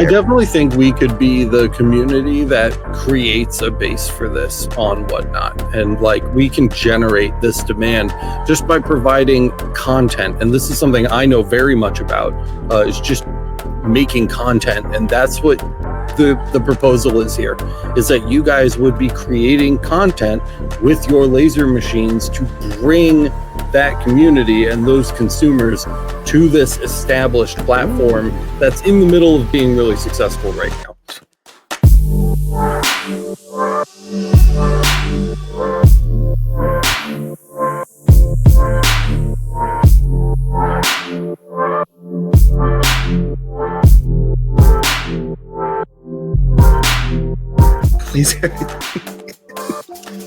I definitely think we could be the community that creates a base for this on Whatnot. And like we can generate this demand just by providing content. And this is something I know very much about, is just making content. And that's what the proposal is here, is that you guys would be creating content with your laser machines to bring that community and those consumers to this established platform that's in the middle of being really successful right now.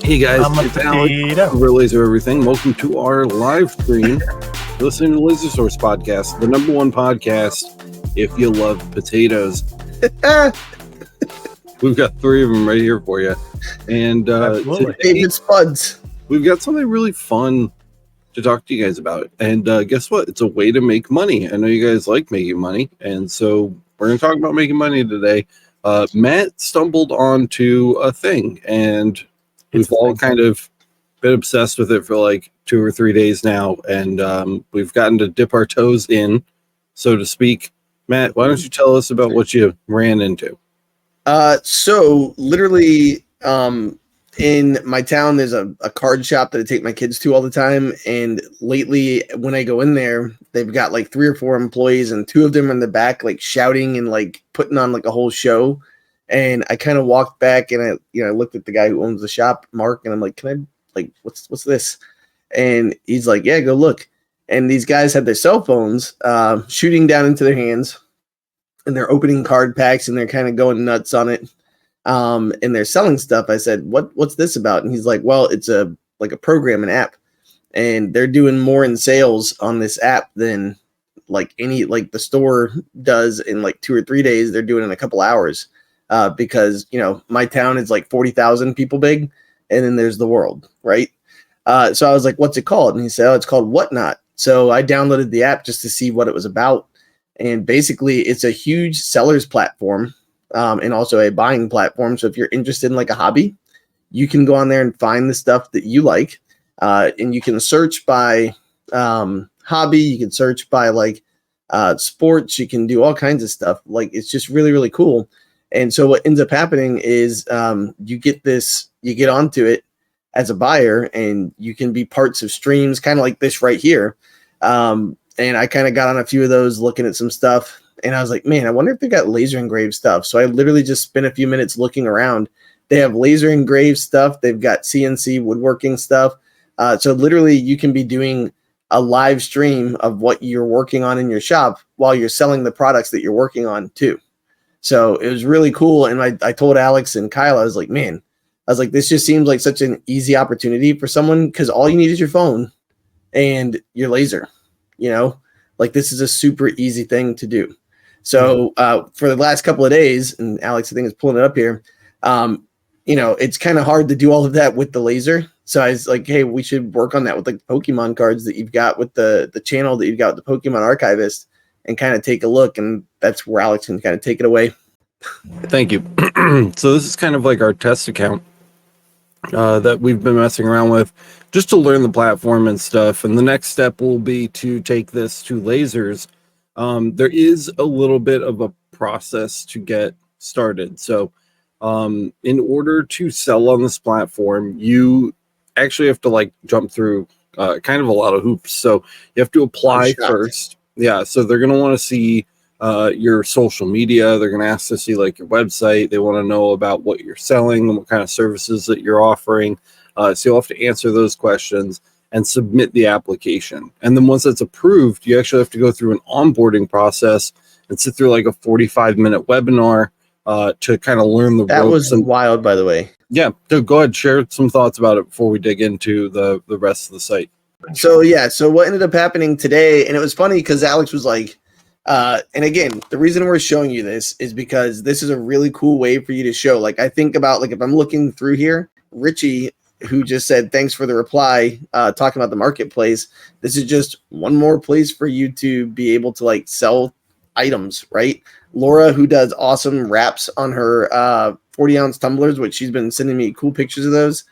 Hey guys, it's Alex over Laser Everything. Welcome to our live stream. You're listening to the Laser Source Podcast, the #1 podcast if you love potatoes. We've got 3 of them right here for you. And David Spuds. We've got something really fun to talk to you guys about. And guess what? It's a way to make money. I know you guys like making money. And so we're going to talk about making money today. Matt stumbled onto a thing, and we've all kind of been obsessed with it for like 2 or 3 days now, and we've gotten to dip our toes in, so to speak. Matt, why don't you tell us about what you ran into? So literally, in my town, there's a card shop that I take my kids to all the time. And lately, when I go in there, they've got like 3 or 4 employees, and 2 of them are in the back, like shouting and like putting on like a whole show. And I kind of walked back, and I looked at the guy who owns the shop, Mark, and I'm like, "Can I, like, what's this?" And he's like, "Yeah, go look." And these guys had their cell phones shooting down into their hands, and they're opening card packs, and they're kind of going nuts on it. And they're selling stuff. I said, "What's this about?" And he's like, "Well, it's a program, an app, and they're doing more in sales on this app than like the store does in like 2 or 3 days. They're doing it in a couple hours." Because, my town is like 40,000 people big, and then there's the world, right? So I was like, "What's it called?" And he said, "Oh, it's called Whatnot." So I downloaded the app just to see what it was about. And basically, it's a huge seller's platform, and also a buying platform. So if you're interested in like a hobby, you can go on there and find the stuff that you like. And you can search by hobby. You can search by like sports. You can do all kinds of stuff. Like, it's just really, really cool. And so what ends up happening is you get onto it as a buyer, and you can be parts of streams, kind of like this right here. And I kind of got on a few of those looking at some stuff, and I was like, man, I wonder if they got laser engraved stuff. So I literally just spent a few minutes looking around. They have laser engraved stuff. They've got CNC woodworking stuff. So literally you can be doing a live stream of what you're working on in your shop while you're selling the products that you're working on too. So it was really cool. And I told Alex and Kyle, I was like, this just seems like such an easy opportunity for someone, because all you need is your phone and your laser, like this is a super easy thing to do. So for the last couple of days, and Alex, I think, is pulling it up here, it's kind of hard to do all of that with the laser. So I was like, hey, we should work on that with like the Pokemon cards that you've got with the channel that you've got with the Pokemon Archivist, and kind of take a look. And that's where Alex can kind of take it away. Thank you. So this is kind of like our test account that we've been messing around with just to learn the platform and stuff. And the next step will be to take this to lasers. There is a little bit of a process to get started. So in order to sell on this platform, you actually have to like jump through kind of a lot of hoops. So you have to apply first. Yeah, so they're going to want to see your social media. They're going to ask to see like your website. They want to know about what you're selling and what kind of services that you're offering. So you'll have to answer those questions and submit the application. And then once that's approved, you actually have to go through an onboarding process and sit through like a 45-minute webinar to kind of learn the ropes. That was wild, by the way. Yeah, so go ahead, share some thoughts about it before we dig into the rest of the site. So what ended up happening today, and it was funny because Alex was like, and again, the reason we're showing you this is because this is a really cool way for you to show. Like, I think about, like, if I'm looking through here, Richie, who just said, thanks for the reply, talking about the marketplace. This is just one more place for you to be able to like sell items, right? Laura, who does awesome wraps on her 40-ounce tumblers, which she's been sending me cool pictures of those.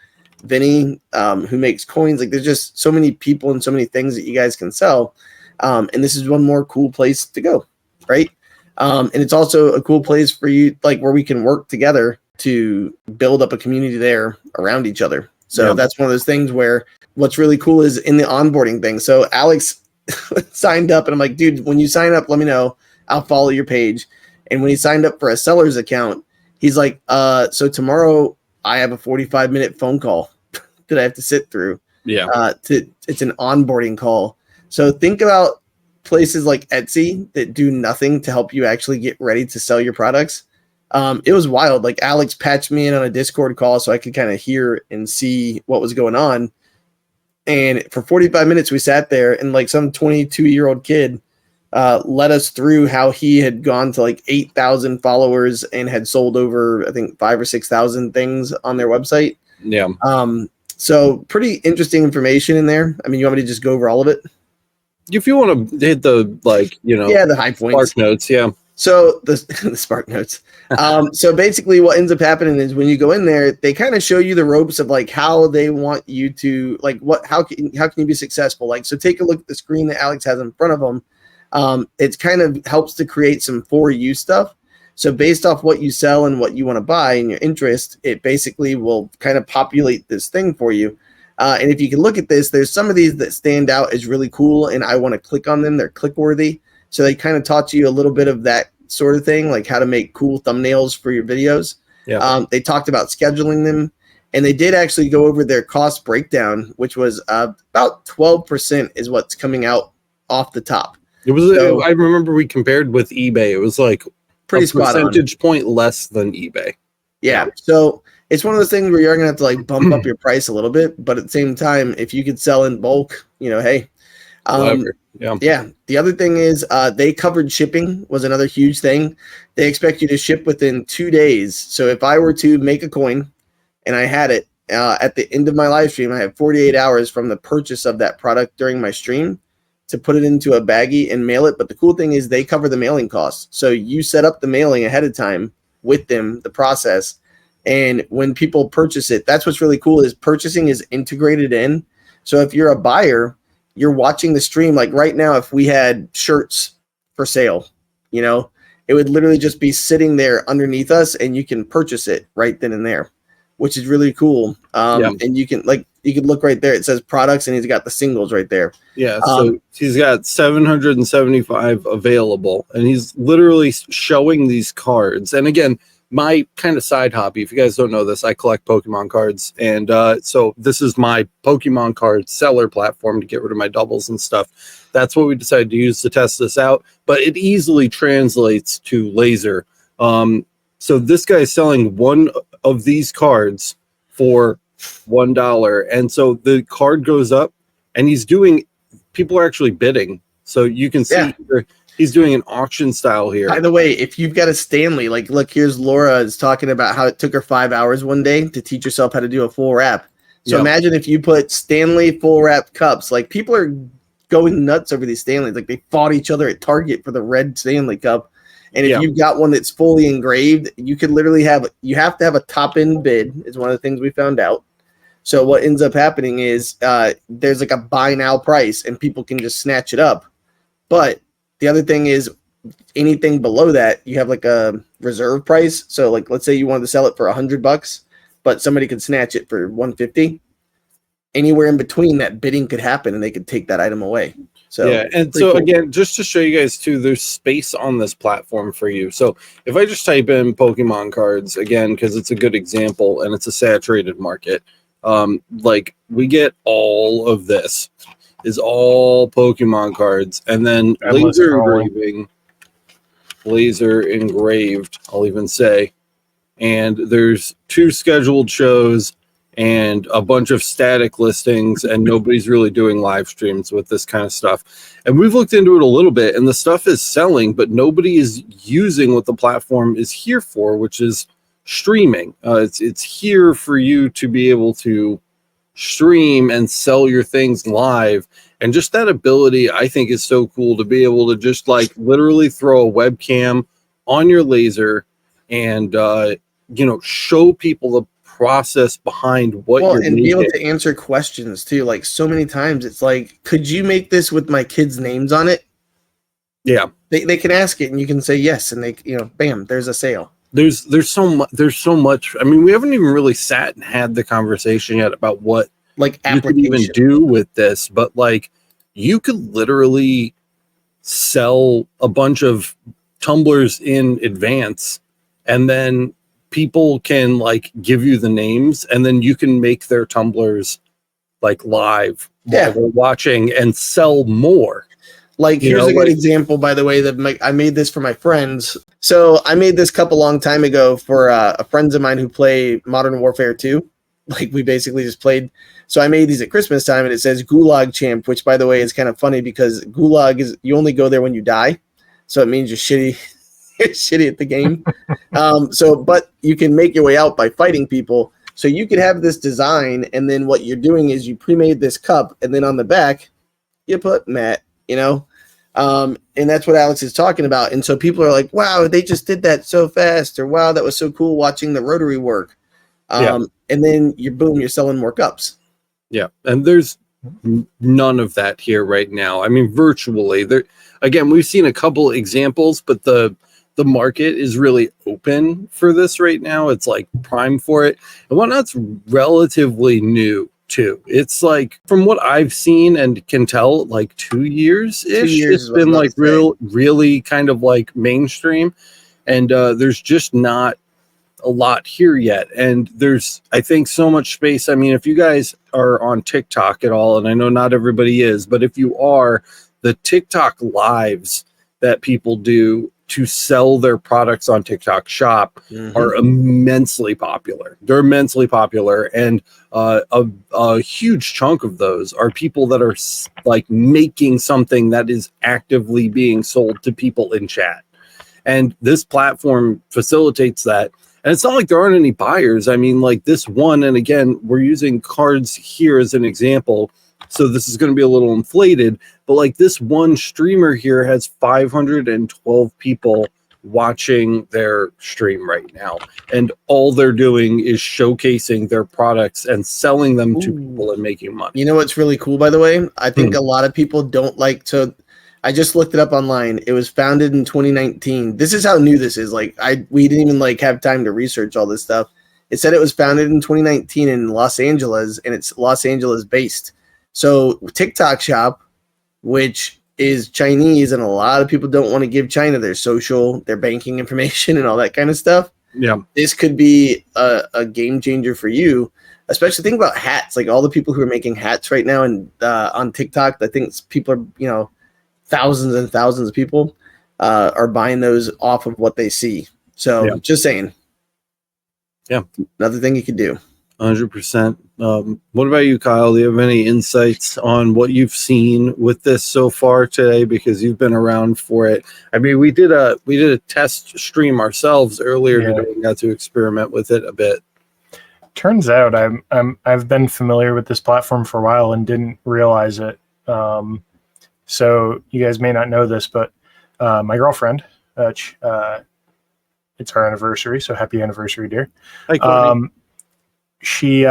Vinny, who makes coins. Like, there's just so many people and so many things that you guys can sell. And this is one more cool place to go, right? And it's also a cool place for you, like, where we can work together to build up a community there around each other. So that's one of those things where what's really cool is in the onboarding thing. So Alex signed up, and I'm like, dude, when you sign up, let me know. I'll follow your page. And when he signed up for a seller's account, he's like, so tomorrow I have a 45-minute phone call that I have to sit through. Yeah. It's an onboarding call. So think about places like Etsy that do nothing to help you actually get ready to sell your products. It was wild. Like, Alex patched me in on a Discord call so I could kind of hear and see what was going on. And for 45 minutes, we sat there, and like some 22-year-old kid led us through how he had gone to like 8,000 followers and had sold over, I think, 5,000 or 6,000 things on their website. Yeah. So pretty interesting information in there. I mean, you want me to just go over all of it? If you want to hit the, like, you know, the high points. Spark notes, yeah. So the Spark notes. So basically what ends up happening is when you go in there, they kind of show you the ropes of like how they want you to, like, how can you be successful? Like, so take a look at the screen that Alex has in front of him. It kind of helps to create some for you stuff. So based off what you sell and what you want to buy and your interest, it basically will kind of populate this thing for you. And if you can look at this, there's some of these that stand out as really cool, and I want to click on them. They're click worthy. So they kind of taught you a little bit of that sort of thing, like how to make cool thumbnails for your videos. Yeah. They talked about scheduling them, and they did actually go over their cost breakdown, which was about 12% is what's coming out off the top. It was. So, I remember we compared with eBay. It was like pretty a percentage point less than eBay. Yeah. So it's one of those things where you're gonna have to like bump up your price a little bit, but at the same time, if you could sell in bulk, you know, hey. Yeah. The other thing is they covered shipping was another huge thing. They expect you to ship within 2 days. So if I were to make a coin and I had it at the end of my live stream, I have 48 hours from the purchase of that product during my stream to put it into a baggie and mail it. But the cool thing is they cover the mailing costs. So you set up the mailing ahead of time with them, the process. And when people purchase it, that's what's really cool is purchasing is integrated in. So if you're a buyer, you're watching the stream. Like right now, if we had shirts for sale, you know, it would literally just be sitting there underneath us and you can purchase it right then and there, which is really cool. And you can look right there. It says products and he's got the singles right there. Yeah. So he's got 775 available and he's literally showing these cards. And again, my kind of side hobby, if you guys don't know this, I collect Pokemon cards. And so this is my Pokemon card seller platform to get rid of my doubles and stuff. That's what we decided to use to test this out. But it easily translates to laser. So this guy is selling one of these cards for $1. And so the card goes up and people are actually bidding. So you can see here, he's doing an auction style here. By the way, if you've got a Stanley, like, look, here's Laura is talking about how it took her 5 hours one day to teach herself how to do a full wrap. So imagine if you put Stanley full wrap cups. Like, people are going nuts over these Stanleys. Like, they fought each other at Target for the red Stanley cup. And if you've got one that's fully engraved, you could literally you have to have a top end bid is one of the things we found out. So what ends up happening is there's like a buy now price and people can just snatch it up. But the other thing is anything below that, you have like a reserve price. So like, let's say you wanted to sell it for $100, but somebody could snatch it for $150. Anywhere in between that bidding could happen and they could take that item away. So yeah. And so cool. Again, just to show you guys too, there's space on this platform for you. So if I just type in Pokemon cards again, because it's a good example and it's a saturated market, like we get all of this is all Pokemon cards, and then laser engraved, I'll even say, and there's 2 scheduled shows and a bunch of static listings, and nobody's really doing live streams with this kind of stuff. And we've looked into it a little bit, and the stuff is selling, but nobody is using what the platform is here for, which is streaming. It's here for you to be able to stream and sell your things live. And just that ability, I think, is so cool to be able to just like literally throw a webcam on your laser and show people the process behind what you're and making. be able to answer questions too. Like so many times it's like, could you make this with my kids' names on it? Yeah. They can ask it and you can say yes, and they, bam, there's a sale. There's so much. I mean, we haven't even really sat and had the conversation yet about what Like you could even do with this, but like you could literally sell a bunch of tumblers in advance, and then people can like give you the names, and then you can make their tumblers like live while they're watching and sell more. Like, here's a good example, by the way, that I made this for my friends. So I made this cup a long time ago for friends of mine who play Modern Warfare 2. Like, we basically just played. So I made these at Christmas time, and it says Gulag Champ, which, by the way, is kind of funny because Gulag is, you only go there when you die. So it means you're shitty, shitty at the game. But you can make your way out by fighting people. So you could have this design, and then what you're doing is you pre-made this cup, and then on the back, you put Matt, and that's what Alex is talking about. And so people are like, wow, they just did that so fast, or wow, that was so cool watching the rotary work. And then you're selling more cups. Yeah. And there's none of that here right now. I mean, virtually there, again, we've seen a couple examples, but the market is really open for this right now. It's like prime for it. And whatnot's relatively new too. It's like, from what I've seen and can tell, like 2 years ish. It's been like really kind of like mainstream, and there's just not a lot here yet. And there's, I think, so much space. I mean, if you guys are on TikTok at all, and I know not everybody is, but if you are, the TikTok lives that people do to sell their products on TikTok Shop are immensely popular. They're immensely popular, and a huge chunk of those are people that are like making something that is actively being sold to people in chat. And this platform facilitates that. And it's not like there aren't any buyers. I mean, like this one, and again, we're using cards here as an example, so this is going to be a little inflated, but like this one streamer here has 512 people watching their stream right now. And all they're doing is showcasing their products and selling them to people and making money. You know what's really cool, by the way? I think a lot of people don't like to. I just looked it up online. It was founded in 2019. This is how new this is. Like, we didn't even like have time to research all this stuff. It said it was founded in 2019 in Los Angeles, and it's Los Angeles based. So TikTok Shop, which is Chinese, and a lot of people don't want to give China their social, their banking information, and all that kind of stuff. Yeah, this could be a game changer for you. Especially think about hats. Like all the people who are making hats right now, and on TikTok, I think people are, thousands and thousands of people are buying those off of what they see. So just saying. Yeah, another thing you could do. 100%. What about you, Kyle? Do you have any insights on what you've seen with this so far today? Because you've been around for it. I mean, we did a test stream ourselves earlier today and got to experiment with it a bit. Turns out I've been familiar with this platform for a while and didn't realize it. So you guys may not know this, but my girlfriend, it's our anniversary, so happy anniversary, dear. Hi, Courtney. She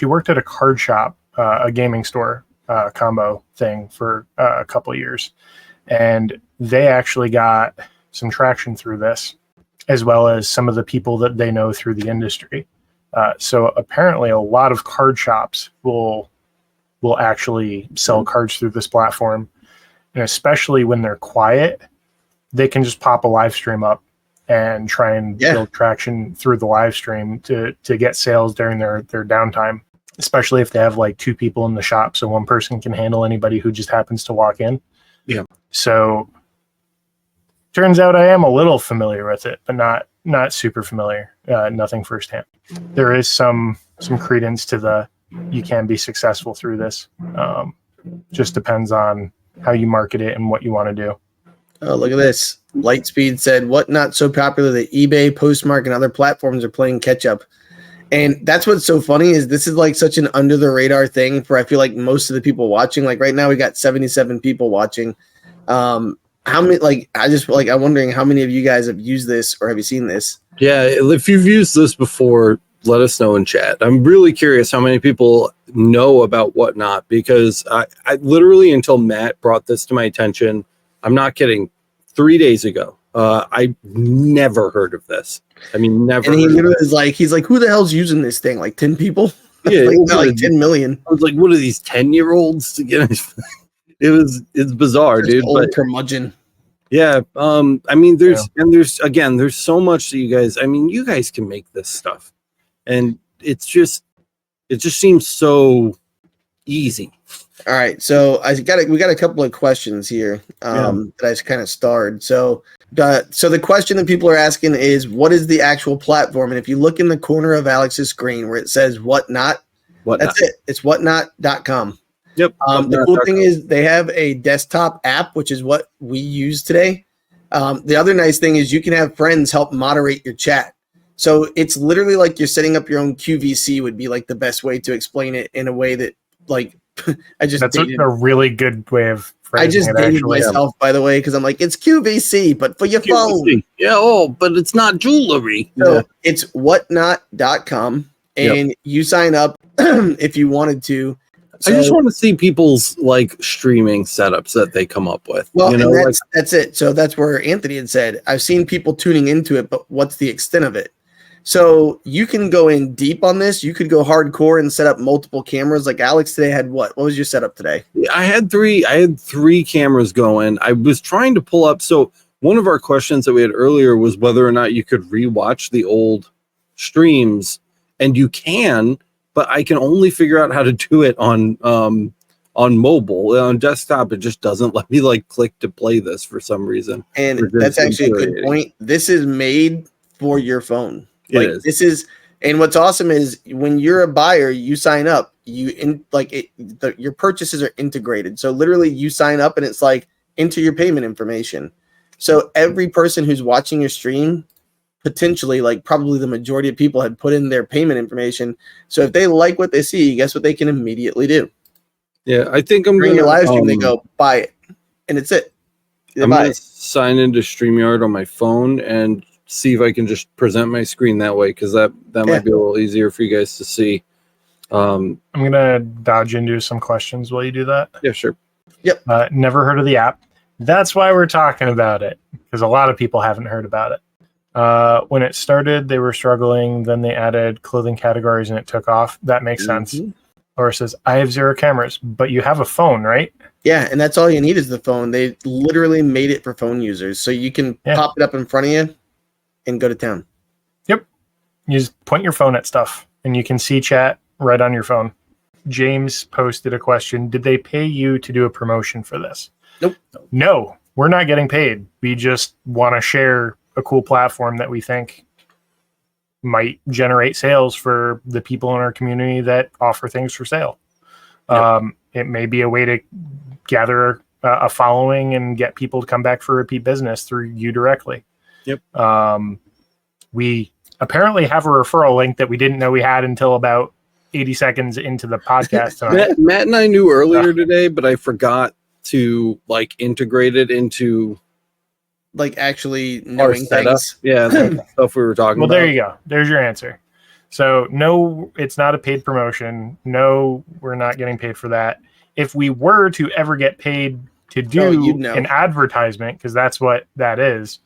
worked at a card shop, a gaming store combo thing for a couple of years, and they actually got some traction through this, as well as some of the people that they know through the industry. So apparently, a lot of card shops will actually sell cards through this platform, and especially when they're quiet, they can just pop a live stream up and try and build traction through the live stream to get sales during their downtime, especially if they have like two people in the shop. So one person can handle anybody who just happens to walk in. Yeah. So turns out I am a little familiar with it, but not super familiar, nothing firsthand. There is some credence to you can be successful through this. Just depends on how you market it and what you want to do. Oh, look at this. Lightspeed said, what not so popular that eBay, Postmark, and other platforms are playing catch up. And that's what's so funny is this is like such an under the radar thing for, I feel like most of the people watching. Like right now we got 77 people watching. how many, I'm wondering how many of you guys have used this or have you seen this? Yeah, if you've used this before, let us know in chat. I'm really curious how many people know about Whatnot, because I literally, until Matt brought this to my attention, I'm not kidding, 3 days ago, I never heard of this. I mean, never. And he literally is like, he's like, who the hell's using this thing? Like 10 people? Yeah, Like, not like 10 million. I was like, what are these 10-year-olds to get? It's bizarre, Just dude. old But curmudgeon. yeah, I mean, there's so much that you guys. I mean, you guys can make this stuff, and it just seems so easy. All right, so we got a couple of questions here that I just kind of starred. So the question that people are asking is, what is the actual platform? And if you look in the corner of Alex's screen where it says Whatnot, that's it. It's whatnot.com. Yep. The cool thing is they have a desktop app, which is what we use today. The other nice thing is you can have friends help moderate your chat. So it's literally like you're setting up your own QVC would be like the best way to explain it in a way that like that's a really good way of phrasing I just it, dated actually. myself, by the way, because I'm like, it's QVC, but for your phone. Yeah, but it's not jewelry. So it's whatnot.com, and you sign up if you wanted to. So, I just want to see people's like streaming setups that they come up with. Well, and that's it. So that's where Anthony had said, I've seen people tuning into it, but what's the extent of it? So you can go in deep on this. You could go hardcore and set up multiple cameras. Like Alex today had what? What was your setup today? I had three cameras going. I was trying to pull up. So one of our questions that we had earlier was whether or not you could rewatch the old streams, and you can, but I can only figure out how to do it on mobile. On desktop, it just doesn't let me like click to play this for some reason. And that's actually a good point. This is made for your phone. And what's awesome is when you're a buyer, you sign up. Your purchases are integrated. So literally, you sign up, and it's like enter your payment information. So every person who's watching your stream, potentially, like probably the majority of people had put in their payment information. So if they like what they see, guess what they can immediately do? Yeah, I think I'm during your live stream. They go buy it, and it's it. I'm gonna sign into StreamYard on my phone and see if I can just present my screen that way, because that might be a little easier for you guys to see. I'm gonna dodge into some questions while you do that. Yeah, sure. Yep. Never heard of the app. That's why we're talking about it, because a lot of people haven't heard about it. When it started, they were struggling. Then they added clothing categories, and it took off. That makes sense. Or says, I have 0 cameras, but you have a phone, right? Yeah, and that's all you need is the phone. They literally made it for phone users, so you can pop it up in front of you and go to town. Yep. You just point your phone at stuff, and you can see chat right on your phone. James posted a question. Did they pay you to do a promotion for this? Nope. No, we're not getting paid. We just want to share a cool platform that we think might generate sales for the people in our community that offer things for sale. Yep. It may be a way to gather a following and get people to come back for repeat business through you directly. Yep. We apparently have a referral link that we didn't know we had until about 80 seconds into the podcast tonight. Matt and I knew earlier today, but I forgot to like integrate it into like actually knowing things. Yeah, the stuff we were talking about. Well, there you go. There's your answer. So no, it's not a paid promotion. No, we're not getting paid for that. If we were to ever get paid to do an advertisement, because that's what that is,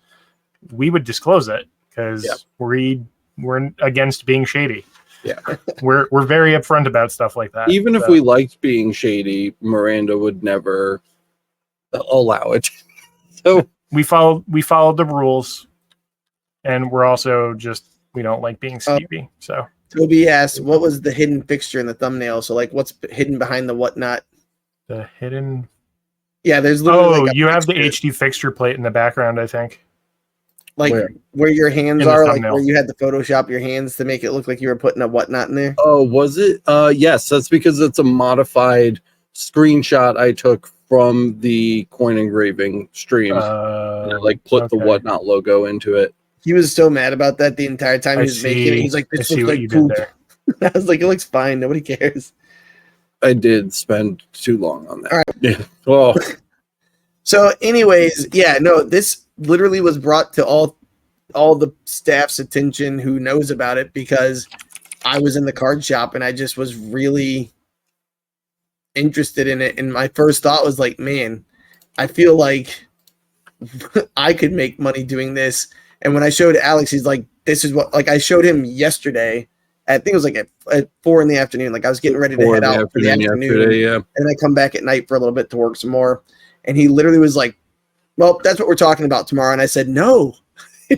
we would disclose it, because we're against being shady. Yeah. We're very upfront about stuff like that. Even if we liked being shady, Miranda would never allow it. So we followed the rules, and we're also just, we don't like being skeevy. So Toby asked, what was the hidden fixture in the thumbnail? So like, what's hidden behind the Whatnot? The hidden. Yeah, there's literally you have the HD fixture plate in the background, I think. Like where your hands are, like thumbnail. where you had to Photoshop your hands to make it look like you were putting a Whatnot in there. Oh, was it? Yes, that's because it's a modified screenshot I took from the coin engraving stream. And I like put the Whatnot logo into it. He was so mad about that the entire time he was making it. He's like, this looks like poop. I was like, it looks fine. Nobody cares. I did spend too long on that. All right. Yeah. Well, So, anyways, yeah, no, this literally was brought to all the staff's attention who knows about it because I was in the card shop and I just was really interested in it. And my first thought was like, man, I feel like I could make money doing this. And when I showed Alex, he's like, this is what, like, I showed him yesterday. I think it was like at 4 in the afternoon. Like I was getting ready to head out for the afternoon. Yeah. And I come back at night for a little bit to work some more. And he literally was like, well, that's what we're talking about tomorrow. And I said, no.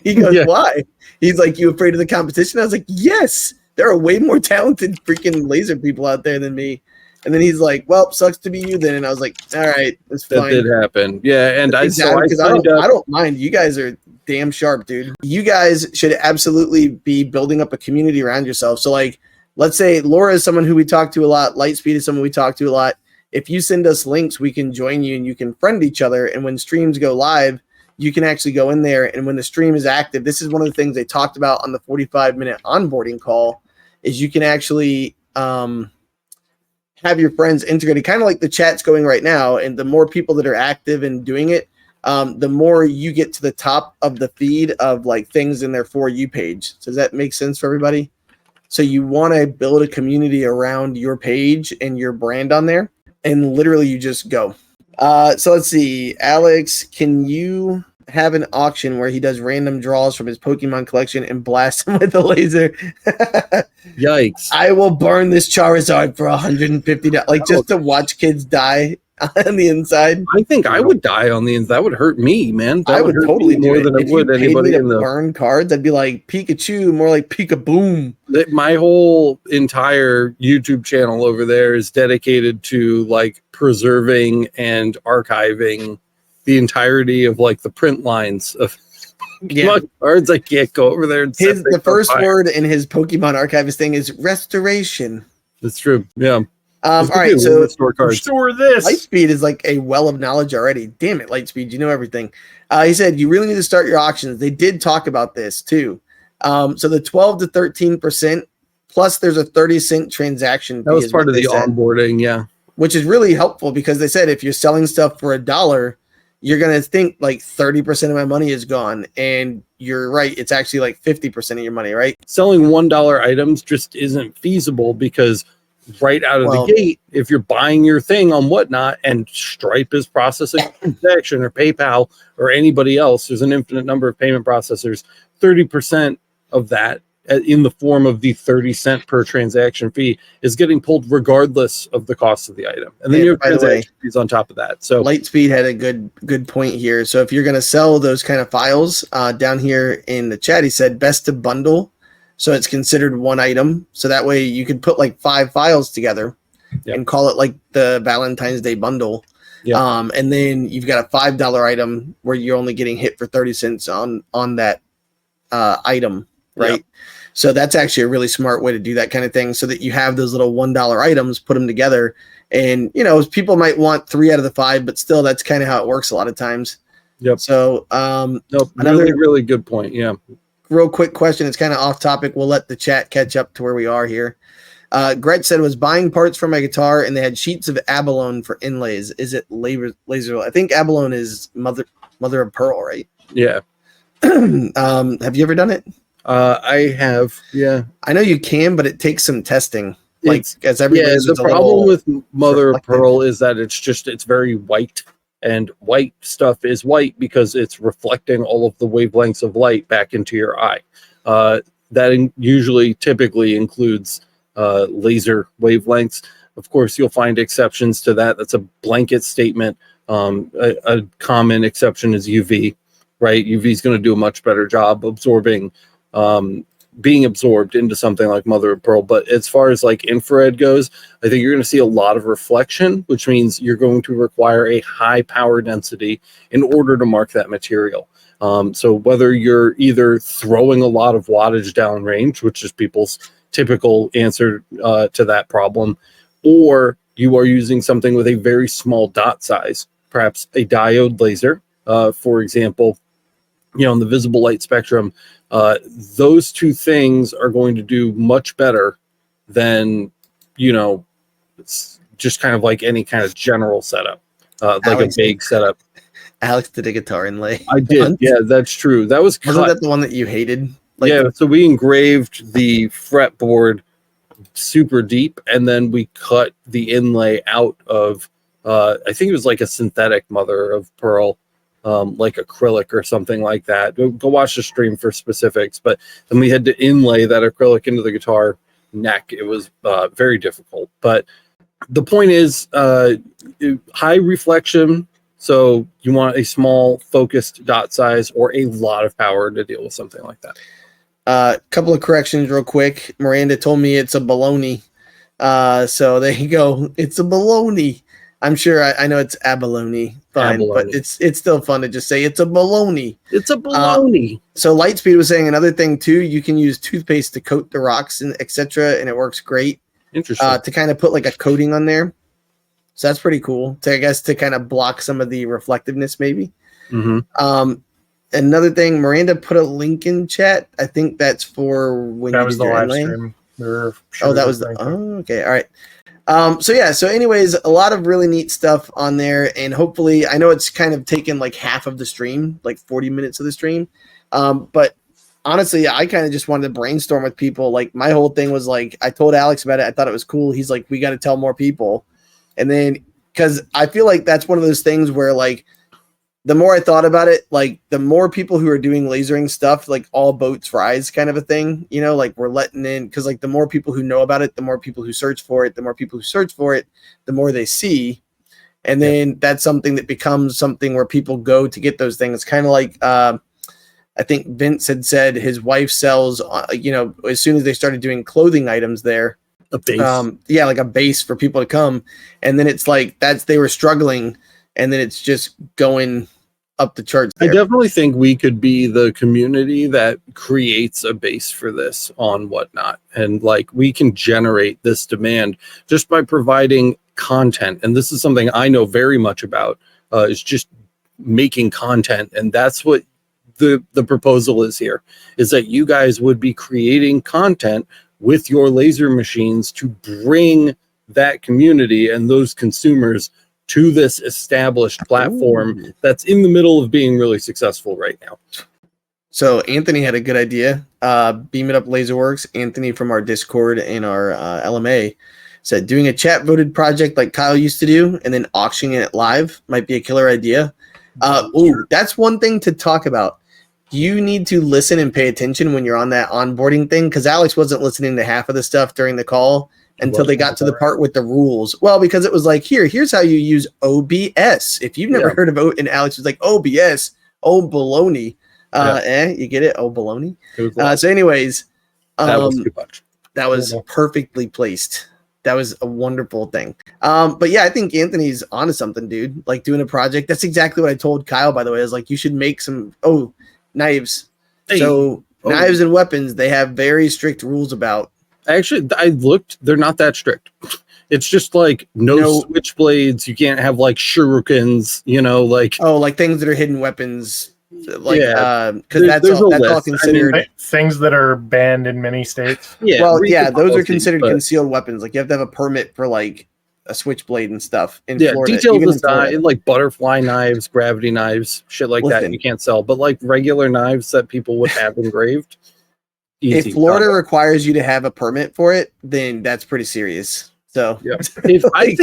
He goes, Yeah. why? He's like, you afraid of the competition? I was like, yes. There are way more talented freaking laser people out there than me. And then he's like, well, sucks to be you then. And I was like, all right, that's fine. That did happen. Yeah. And I signed up. I don't mind. You guys are damn sharp, dude. You guys should absolutely be building up a community around yourself. So like, let's say Laura is someone who we talk to a lot. Lightspeed is someone we talk to a lot. If you send us links, we can join you and you can friend each other. And when streams go live, you can actually go in there. And when the stream is active, this is one of the things they talked about on the 45-minute onboarding call is you can actually have your friends integrated, kind of like the chat's going right now. And the more people that are active and doing it, the more you get to the top of the feed of like things in their For You page. So does that make sense for everybody? So you want to build a community around your page and your brand on there, and literally you just go. So let's see, Alex, can you have an auction where he does random draws from his Pokemon collection and blasts them with a laser? Yikes. I will burn this Charizard for $150, like just to watch kids die on the inside. I think I would die on the inside. That would hurt me, man. That I would hurt totally me more than it would anybody in the burn cards. I'd be like Pikachu, more like Pikaboom. My whole entire YouTube channel over there is dedicated to like preserving and archiving the entirety of like the print lines of Pokemon cards. I can't go over there and the first word in his Pokemon archivist thing is restoration. That's true. Yeah. All right, so restore this. Lightspeed is like a well of knowledge already. Damn it, Lightspeed, you know everything. He said you really need to start your auctions. They did talk about this too. So the 12 to 13%, plus there's a 30-cent transaction fee. That was part of the onboarding, yeah. Which is really helpful because they said if you're selling stuff for $1, you're gonna think like 30% of my money is gone, and you're right. It's actually like 50% of your money, right? Selling $1 items just isn't feasible because right out of the gate, if you're buying your thing on Whatnot and Stripe is processing a transaction or PayPal or anybody else, there's an infinite number of payment processors. 30% of that in the form of the 30-cent per transaction fee is getting pulled regardless of the cost of the item. And then you have transaction fees on top of that. So Lightspeed had a good point here. So if you're going to sell those kind of files, down here in the chat, he said best to bundle. So it's considered one item. So that way you could put like 5 files together and call it like the Valentine's Day bundle. And then you've got a $5 item where you're only getting hit for 30 cents on that item, right? So that's actually a really smart way to do that kind of thing so that you have those little $1 items, put them together. And, you know, people might want 3 out of the 5, but still that's kind of how it works a lot of times. So another really good point. Yeah. Real quick question. It's kind of off topic. We'll let the chat catch up to where we are here. Gretch said was buying parts for my guitar and they had sheets of abalone for inlays. Is it laser? I think abalone is mother of pearl, right? Yeah. Have you ever done it? I have. Yeah. I know you can, but it takes some testing. The problem with mother of pearl is that it's very white. And white stuff is white because it's reflecting all of the wavelengths of light back into your eye. That typically includes laser wavelengths. Of course, you'll find exceptions to that. That's a blanket statement. A common exception is UV, right? UV is going to do a much better job absorbing, being absorbed into something like mother of pearl. But as far as like infrared goes, I think you're going to see a lot of reflection, which means you're going to require a high power density in order to mark that material. So whether you're either throwing a lot of wattage downrange, which is people's typical answer to that problem, or you are using something with a very small dot size, perhaps a diode laser, for example, in the visible light spectrum, those two things are going to do much better than, just kind of like any kind of general setup, like a vague setup. Alex did a guitar inlay. I did. once. Yeah, that's true. That was Wasn't cut. that the one that you hated? Like, Yeah, so we engraved the fretboard super deep, and then we cut the inlay out of I think it was like a synthetic mother of pearl, like acrylic or something like that. Go watch the stream for specifics. But then we had to inlay that acrylic into the guitar neck. It was very difficult. But the point is high reflection. So you want a small focused dot size or a lot of power to deal with something like that. couple of corrections real quick. Miranda told me it's a baloney. So there you go. It's a baloney. I'm sure I know it's abalone, fine, Abalone. but it's still fun to just say it's a baloney. It's a baloney. So Lightspeed was saying another thing too. You can use toothpaste to coat the rocks and etc., and it works great. Interesting. To kind of put like a coating on there. So that's pretty cool. To I guess to kind of block some of the reflectiveness, maybe. Mm-hmm. Another thing, Miranda put a link in chat. I think that's for when That you was did the your live inlay. stream. Oh, that was the. Oh, okay. All right. So yeah. So anyways, a lot of really neat stuff on there, and hopefully, I know it's kind of taken like half of the stream, like 40 minutes of the stream. But honestly, I kind of just wanted to brainstorm with people. Like my whole thing was like, I told Alex about it. I thought it was cool. He's like, we got to tell more people, and then because I feel like that's one of those things where like. The more I thought about it, like the more people who are doing lasering stuff, like all boats rise kind of a thing, you know, like we're letting in because like the more people who know about it, the more people who search for it, the more people who search for it, the more they see. And then that's something that becomes something where people go to get those things. Kind of like I think Vince had said his wife sells, you know, as soon as they started doing clothing items there. A base. Yeah, like a base for people to come. And then it's like they were struggling and then it's just going up the charts there. I definitely think we could be the community that creates a base for this on Whatnot. And like we can generate this demand just by providing content. And this is something I know very much about, is just making content. And that's what the proposal is here, is that you guys would be creating content with your laser machines to bring that community and those consumers to this established platform that's in the middle of being really successful right now. So Anthony had a good idea. Beam It Up Laserworks, Anthony from our Discord and our LMA said doing a chat voted project like Kyle used to do and then auctioning it live might be a killer idea. That's one thing to talk about. You need to listen and pay attention when you're on that onboarding thing because Alex wasn't listening to half of the stuff during the call until they got to the part with the rules. Well, because it was like, here's how you use OBS. If you've never heard of and Alex was like, OBS, oh, baloney. You get it? Oh, baloney. So anyways, that was too much. That was perfectly placed. That was a wonderful thing. But yeah, I think Anthony's onto something, dude. Like doing a project. That's exactly what I told Kyle, by the way. I was like, you should make some, knives. Hey. So knives and weapons, they have very strict rules about. Actually, I looked, they're not that strict. It's just like no switchblades. You can't have like shurikens, you know, like. Oh, like things that are hidden weapons. Like, because that's all considered. I mean, things that are banned in many states. Yeah. Well, those are considered concealed weapons. Like you have to have a permit for like a switchblade and stuff in Florida. Detailed design, like butterfly knives, gravity knives, shit like that you can't sell. But like regular knives that people would have engraved. If Florida requires you to have a permit for it, then that's pretty serious. So I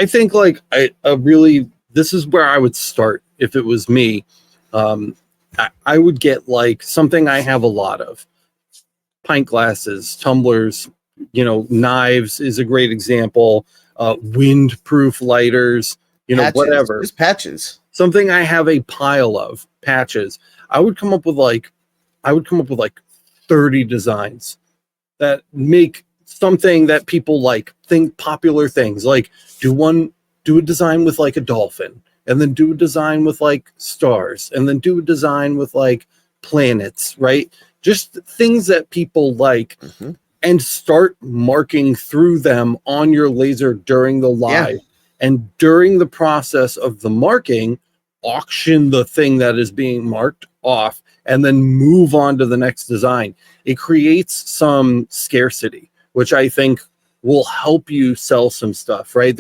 think like this is where I would start if it was me. I would get like something I have a lot of. Pint glasses, tumblers, knives is a great example. Windproof lighters, patches, whatever. Just patches. Something I have a pile of patches. I would come up with like 30 designs that make something that people like, think popular things, like do a design with like a dolphin, and then do a design with like stars, and then do a design with like planets, right? Just things that people like, and start marking through them on your laser during the live. And during the process of the marking, auction the thing that is being marked off and then move on to the next design. It creates some scarcity, which I think will help you sell some stuff, right?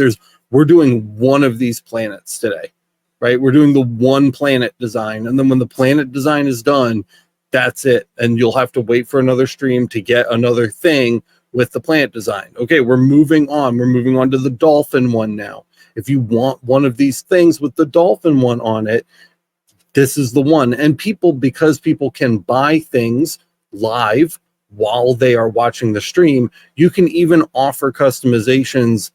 We're doing one of these planets today. right? We're doing the one planet design. And then when the planet design is done, that's it. And you'll have to wait for another stream to get another thing with the planet design. Okay, we're moving on. We're moving on to the dolphin one now. If you want one of these things with the dolphin one on it, this is the one. And people, because people can buy things live while they are watching the stream, you can even offer customizations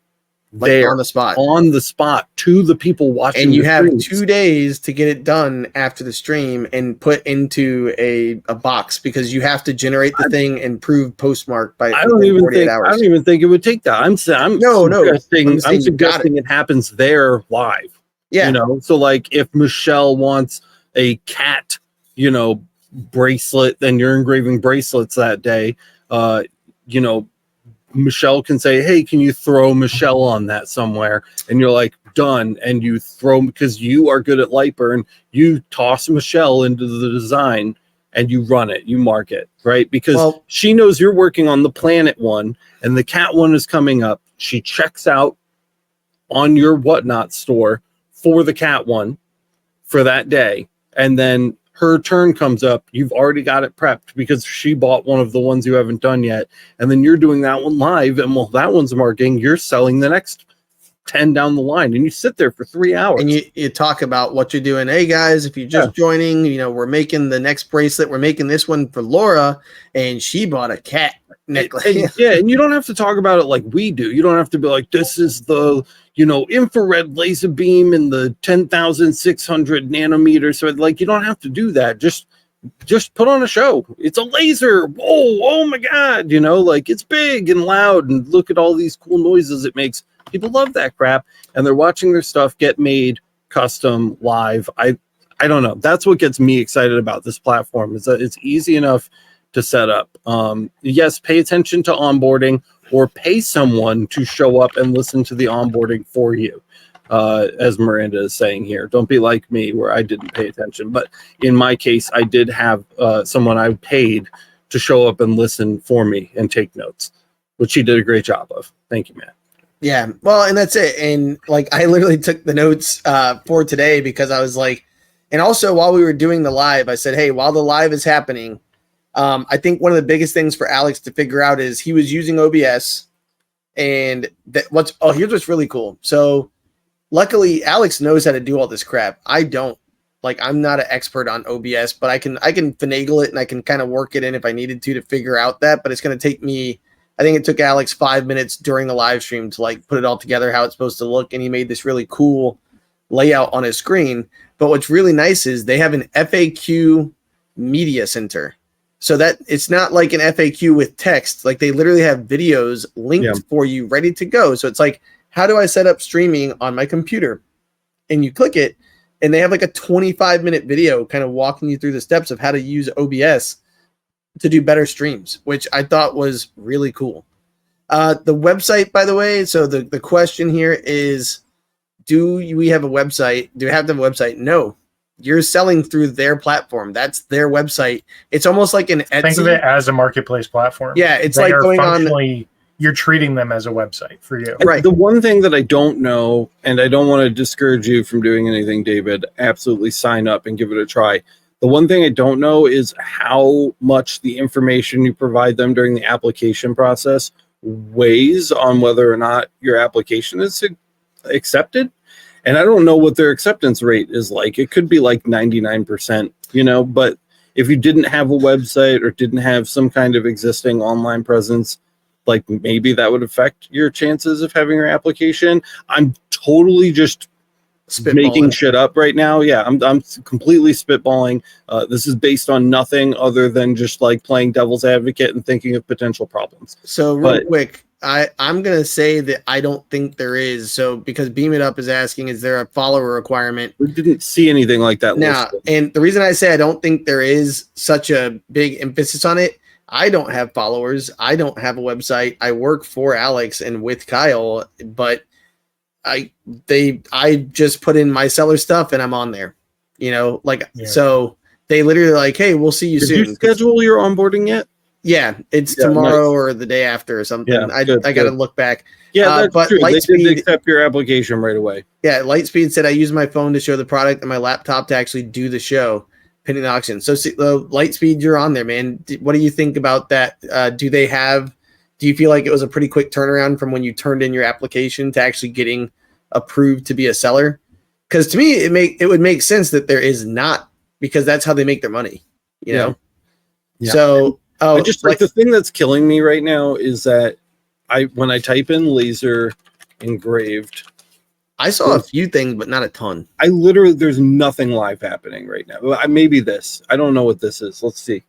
Like there on the spot to the people watching. And you the have streams. 2 days to get it done after the stream and put into a box, because you have to generate the thing and prove postmark by I don't even 48 think hours. I don't even think it would take that. I'm suggesting it happens there live. Yeah. You know, so like if Michelle wants a cat, you know, bracelet, then you're engraving bracelets that day. You know, Michelle can say, hey, can you throw Michelle on that somewhere? And you're like, done. And you throw, because you are good at light burn, you toss Michelle into the design and you run it, you mark it, right? Because she knows you're working on the planet one and the cat one is coming up. She checks out on your whatnot store for the cat one for that day. And then her turn comes up, you've already got it prepped because she bought one of the ones you haven't done yet. And then you're doing that one live. And while that one's marking, you're selling the next 10 down the line. And you sit there for 3 hours. And you talk about what you're doing. Hey, guys, if you're just joining, you know, we're making the next bracelet. We're making this one for Laura. And she bought a cat necklace. And you don't have to talk about it like we do. You don't have to be like, this is the, you know, infrared laser beam in the 10,600 nanometers. So like, you don't have to do that. Just put on a show. It's a laser. Oh my God. You know, like it's big and loud and look at all these cool noises it makes. People love that crap and they're watching their stuff get made custom live. I don't know. That's what gets me excited about this platform is that it's easy enough to set up. Yes, pay attention to onboarding or pay someone to show up and listen to the onboarding for you. As Miranda is saying here, don't be like me where I didn't pay attention. But in my case, I did have someone I paid to show up and listen for me and take notes, which she did a great job of. Thank you, Matt. Yeah, well, and that's it. And like, I literally took the notes for today because I was like, and also while we were doing the live, I said, hey, while the live is happening, I think one of the biggest things for Alex to figure out is he was using OBS, and here's what's really cool. So luckily, Alex knows how to do all this crap. I don't. Like, I'm not an expert on OBS, but I can finagle it and I can kind of work it in if I needed to figure out that. But it's going to take me. I think it took Alex 5 minutes during the live stream to like put it all together, how it's supposed to look. And he made this really cool layout on his screen. But what's really nice is they have an FAQ media center. So that it's not like an FAQ with text. Like they literally have videos linked for you ready to go. So it's like, how do I set up streaming on my computer? And you click it and they have like a 25-minute video kind of walking you through the steps of how to use OBS to do better streams, which I thought was really cool. The website, by the way, so the question here is, do we have a website? Do we have to have a website? No. You're selling through their platform. That's their website. It's almost like an Etsy. Think of it as a marketplace platform. Yeah, it's like going on. You're treating them as a website for you. Right. The one thing that I don't know, and I don't want to discourage you from doing anything, David, absolutely sign up and give it a try. The one thing I don't know is how much the information you provide them during the application process weighs on whether or not your application is accepted. And I don't know what their acceptance rate is like. It could be like 99%, you know, but if you didn't have a website or didn't have some kind of existing online presence, like maybe that would affect your chances of having your application. I'm totally just making shit up right now. Yeah, I'm completely spitballing. This is based on nothing other than just like playing devil's advocate and thinking of potential problems. So real quick, I'm going to say that I don't think there is. So because Beam It Up is asking, is there a follower requirement? We didn't see anything like that. Now, and the reason I say I don't think there is such a big emphasis on it, I don't have followers. I don't have a website. I work for Alex and with Kyle, but I just put in my seller stuff and I'm on there, you know, like, so they literally like, hey, we'll see you soon. Did you schedule your onboarding yet? Yeah, it's Yeah, tomorrow nice. or the day after or something. Yeah, I good, got to good. look back. Yeah, that's but true. They did Lightspeed, accept your application right away. yeah, Lightspeed said I use my phone to show the product and my laptop to actually do the show pending the auction. So Lightspeed, you're on there, man. What do you think about that? Do you feel like it was a pretty quick turnaround from when you turned in your application to actually getting approved to be a seller? Because to me, it would make sense that there is not, because that's how they make their money, you know? Yeah. So, I just like the thing that's killing me right now is that when I type in laser engraved, I saw a few things, but not a ton. I literally, there's nothing live happening right now. Maybe this. I don't know what this is. Let's see.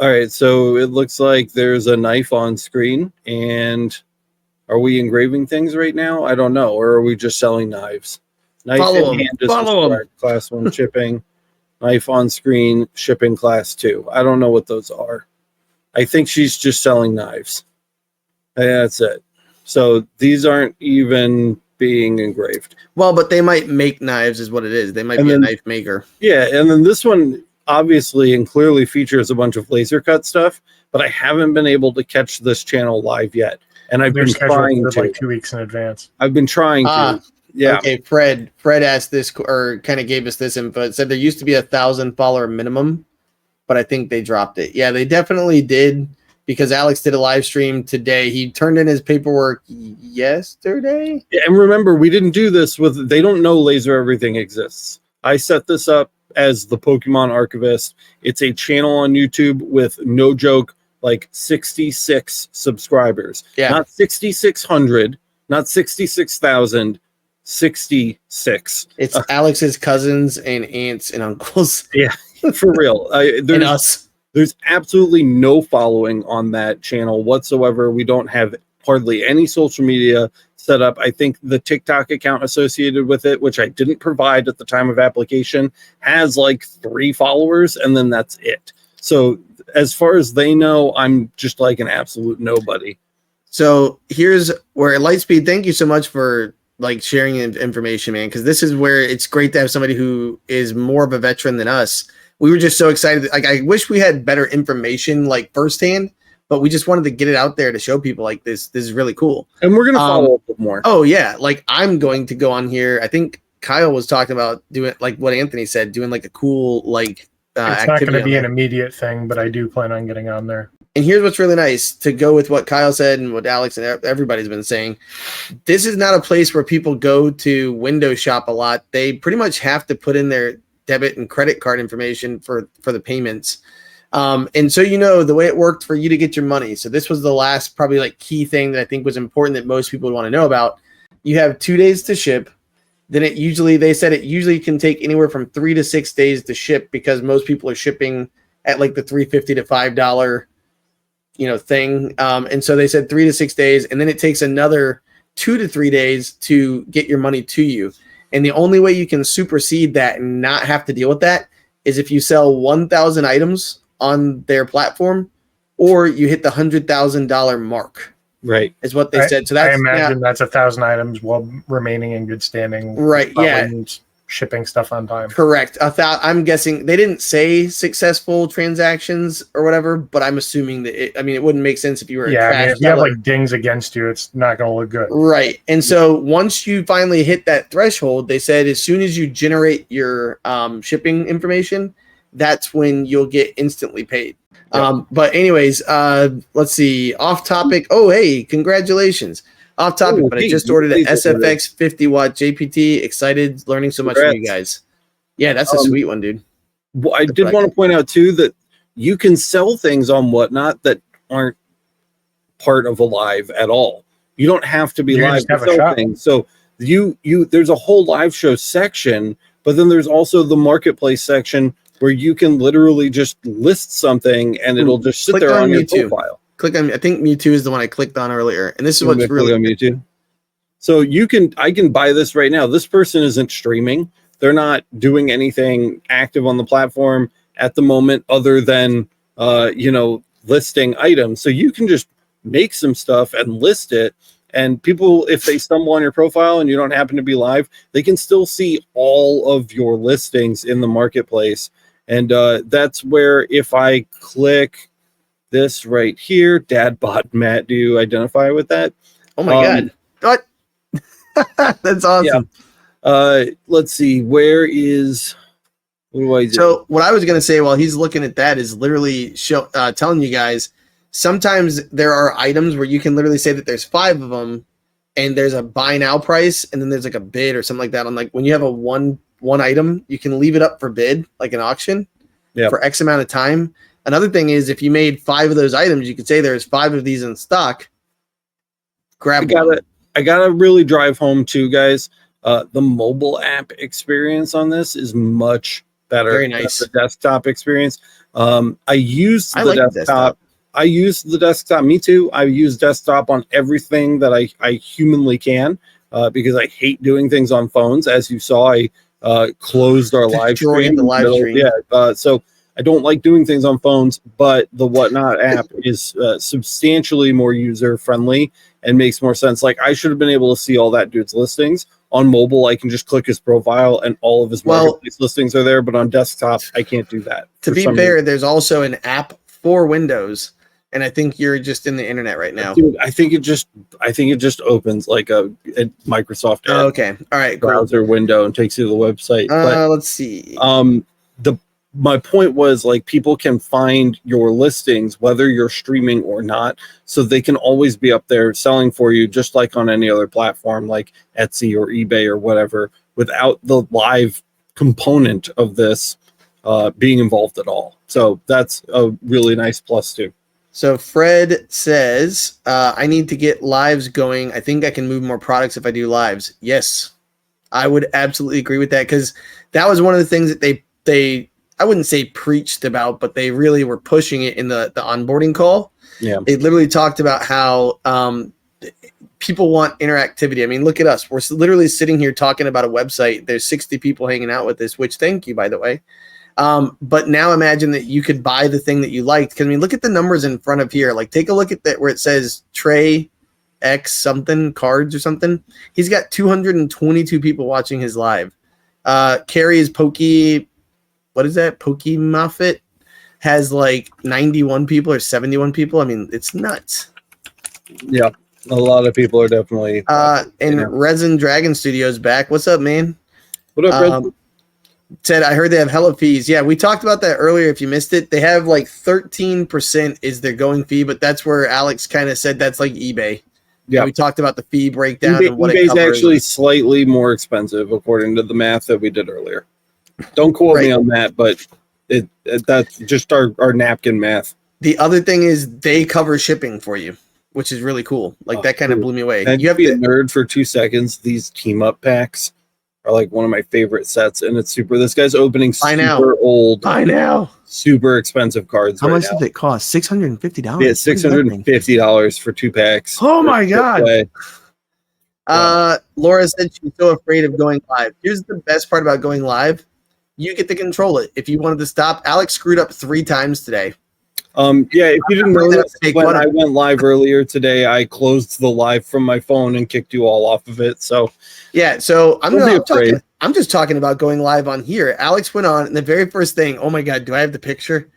All right, so it looks like there's a knife on screen, and are we engraving things right now? I don't know. Or are we just selling knives? Knife Follow in 'em. hand, Follow 'em. disregard, class 1 shipping. Knife on screen, shipping class 2. I don't know what those are. I think she's just selling knives. And that's it. So these aren't even being engraved. Well, but they might make knives is what it is. They might be a knife maker. Yeah, and then this one obviously and clearly features a bunch of laser cut stuff, but I haven't been able to catch this channel live yet. And I've been trying to. Like 2 weeks in advance. I've been trying to. Yeah. Okay, Fred asked this, or kind of gave us this info. It said there used to be 1,000 follower minimum, but I think they dropped it. Yeah, they definitely did, because Alex did a live stream today. He turned in his paperwork yesterday. Yeah, and remember, we didn't do this with, they don't know Laser Everything exists. I set this up as the Pokemon Archivist. It's a channel on YouTube with, no joke, like 66 subscribers. Yeah. Not 6,600, not 66,000, 66. It's Alex's cousins and aunts and uncles. Yeah, for real. And us. There's absolutely no following on that channel whatsoever. We don't have hardly any social media set up. I think the TikTok account associated with it, which I didn't provide at the time of application, has like 3 followers, and then that's it. So as far as they know, I'm just like an absolute nobody. So here's where Lightspeed, thank you so much for like sharing information, man, because this is where it's great to have somebody who is more of a veteran than us. We were just so excited. Like, I wish we had better information like firsthand, but we just wanted to get it out there to show people like this is really cool. And we're going to follow up with more. Oh yeah. Like, I'm going to go on here. I think Kyle was talking about doing like what Anthony said, doing like a cool, like, it's not going to be an immediate thing, but I do plan on getting on there. And here's what's really nice, to go with what Kyle said and what Alex and everybody's been saying. This is not a place where people go to window shop a lot. They pretty much have to put in their debit and credit card information for the payments. And so, the way it worked for you to get your money. So this was the last probably like key thing that I think was important that most people would want to know about. You have 2 days to ship. Then they said it usually can take anywhere from 3 to 6 days to ship, because most people are shipping at like the $3.50 to $5 thing. And so they said 3 to 6 days, and then it takes another 2 to 3 days to get your money to you. And the only way you can supersede that and not have to deal with that is if you sell 1,000 items on their platform, or you hit the $100,000 mark. Right. Is what they said. So that's, I imagine that's 1,000 items while remaining in good standing. Right. Yeah. Shipping stuff on time. Correct. I'm guessing they didn't say successful transactions or whatever, but I'm assuming that it wouldn't make sense if you were if you have like dings against you, it's not going to look good. Right. And so once you finally hit that threshold, they said as soon as you generate your shipping information, that's when you'll get instantly paid. Yep. But anyways, let's see. Off topic. Oh, hey, congratulations. Off topic, but I just ordered an SFX 50 watt JPT. Excited, learning so much from you guys. Yeah, that's a sweet one, dude. Well, I did want to point out too that you can sell things on Whatnot that aren't part of a live at all. You don't have to be live to sell things. So there's a whole live show section, but then there's also the marketplace section where you can literally just list something and it'll just sit there on your profile. Click on, I think Mewtwo is the one I clicked on earlier. And this is what's really on Mewtwo. So I can buy this right now. This person isn't streaming. They're not doing anything active on the platform at the moment other than, listing items. So you can just make some stuff and list it. And people, if they stumble on your profile and you don't happen to be live, they can still see all of your listings in the marketplace. And that's where if I click this right here, Dadbot Matt, do you identify with that? Oh my God. What? That's awesome. Yeah. Let's see. What do I do? So what I was going to say while he's looking at that is literally telling you guys, sometimes there are items where you can literally say that there's 5 of them and there's a buy now price and then there's like a bid or something like that. On like when you have a one item, you can leave it up for bid, like an auction for X amount of time. Another thing is if you made 5 of those items, you could say there's 5 of these in stock. Grab one. I gotta really drive home too, guys. The mobile app experience on this is much better. Very nice. Than the desktop experience. I used the like desktop. I used the desktop. Me too. I use desktop on everything that I humanly can because I hate doing things on phones. As you saw, I closed our live stream. The live stream. Yeah. So I don't like doing things on phones, but the Whatnot app is substantially more user friendly and makes more sense. Like I should have been able to see all that dude's listings on mobile. I can just click his profile and all of his marketplace listings are there, but on desktop, I can't do that. To be fair, there's also an app for Windows. And I think you're just in the internet right now. Dude, I think it just opens like a Microsoft Oh, okay. All right. browser window and takes you to the website. Let's see. My point was like people can find your listings whether you're streaming or not, so they can always be up there selling for you, just like on any other platform like Etsy or eBay or whatever, without the live component of this being involved at all. So that's a really nice plus too. So Fred says, I need to get lives going. I think I can move more products if I do lives. Yes, I would absolutely agree with that, because that was one of the things that they I wouldn't say preached about, but they really were pushing it in the onboarding call. Yeah. They literally talked about how people want interactivity. I mean, look at us. We're literally sitting here talking about a website. There's 60 people hanging out with this, which thank you, by the way. But now imagine that you could buy the thing that you liked. Because I mean, look at the numbers in front of here. Like, take a look at that where it says Trey X something cards or something. He's got 222 people watching his live. Carrie's Pokey, what is that? Pokey Muffet has like 91 people or 71 people. I mean, it's nuts. Yeah, a lot of people are definitely. Resin Dragon Studios back. What's up, man? What up, Resin? Said, I heard they have hella fees. Yeah, we talked about that earlier. If you missed it, they have like 13% is their going fee, but that's where Alex kind of said that's like eBay. Yeah, and we talked about the fee breakdown and what it covers. eBay's actually slightly more expensive according to the math that we did earlier. Don't quote me on that, but that's just our napkin math. The other thing is they cover shipping for you, which is really cool. Like that kind of blew me away. You have to be a nerd for 2 seconds. These team up packs are like one of my favorite sets, and it's super. This guy's opening super old. I know. Super expensive cards. How much did it cost? $650. Yeah, $650 for 2 packs. Oh my god. Laura said she's so afraid of going live. Here's the best part about going live. You get to control it. If you wanted to stop, Alex screwed up 3 times today. Yeah, if you didn't notice, when I went live earlier today, I closed the live from my phone and kicked you all off of it. So yeah, so I'm just talking about going live on here. Alex went on, and the very first thing, oh my god, do I have the picture?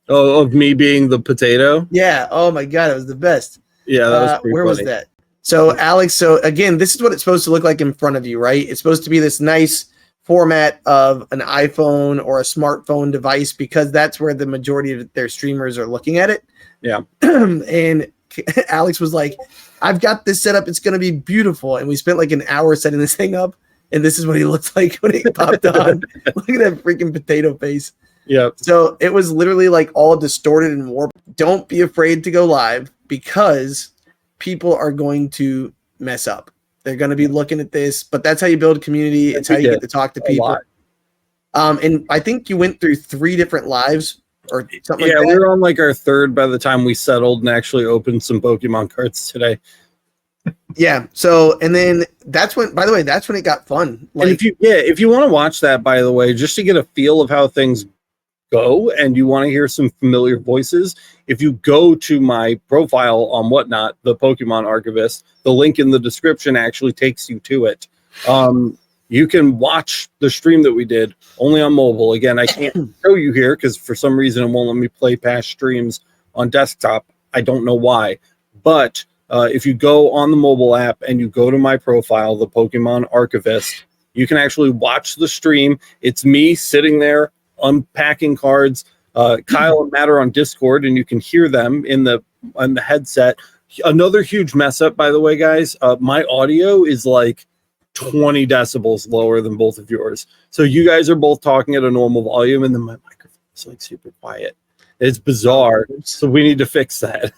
Of me being the potato? Yeah. Oh my god, it was the best. Yeah, that was pretty where funny. Was that? So Alex, so again, this is what it's supposed to look like in front of you, right? It's supposed to be this nice format of an iPhone or a smartphone device, because that's where the majority of their streamers are looking at it. Yeah. And Alex was like, I've got this set up. It's going to be beautiful. And we spent like an hour setting this thing up. And this is what he looked like when he popped on. Look at that freaking potato face. Yeah. So it was literally like all distorted and warped. Don't be afraid to go live, because people are going to mess up. They're going to be looking at this, but that's how you build a community. It's how you get to talk to people. And I think you went through 3 different lives or something like that. Yeah, we were on like our 3rd by the time we settled and actually opened some Pokemon cards today. Yeah. So, and then that's when, by the way, that's when it got fun. Like, and if you want to watch that, by the way, just to get a feel of how things go and you want to hear some familiar voices, if you go to my profile on Whatnot, the Pokemon Archivist, the link in the description actually takes you to it. you can watch the stream that we did only on mobile. Again, I can't show you here because for some reason it won't let me play past streams on desktop. I don't know why. But if you go on the mobile app and you go to my profile, the Pokemon Archivist, you can actually watch the stream. It's me sitting there unpacking cards. Kyle and Matt are on Discord, and you can hear them on the headset. Another huge mess up, by the way, guys. My audio is like 20 decibels lower than both of yours. So you guys are both talking at a normal volume, and then my microphone is like super quiet. It's bizarre. So we need to fix that.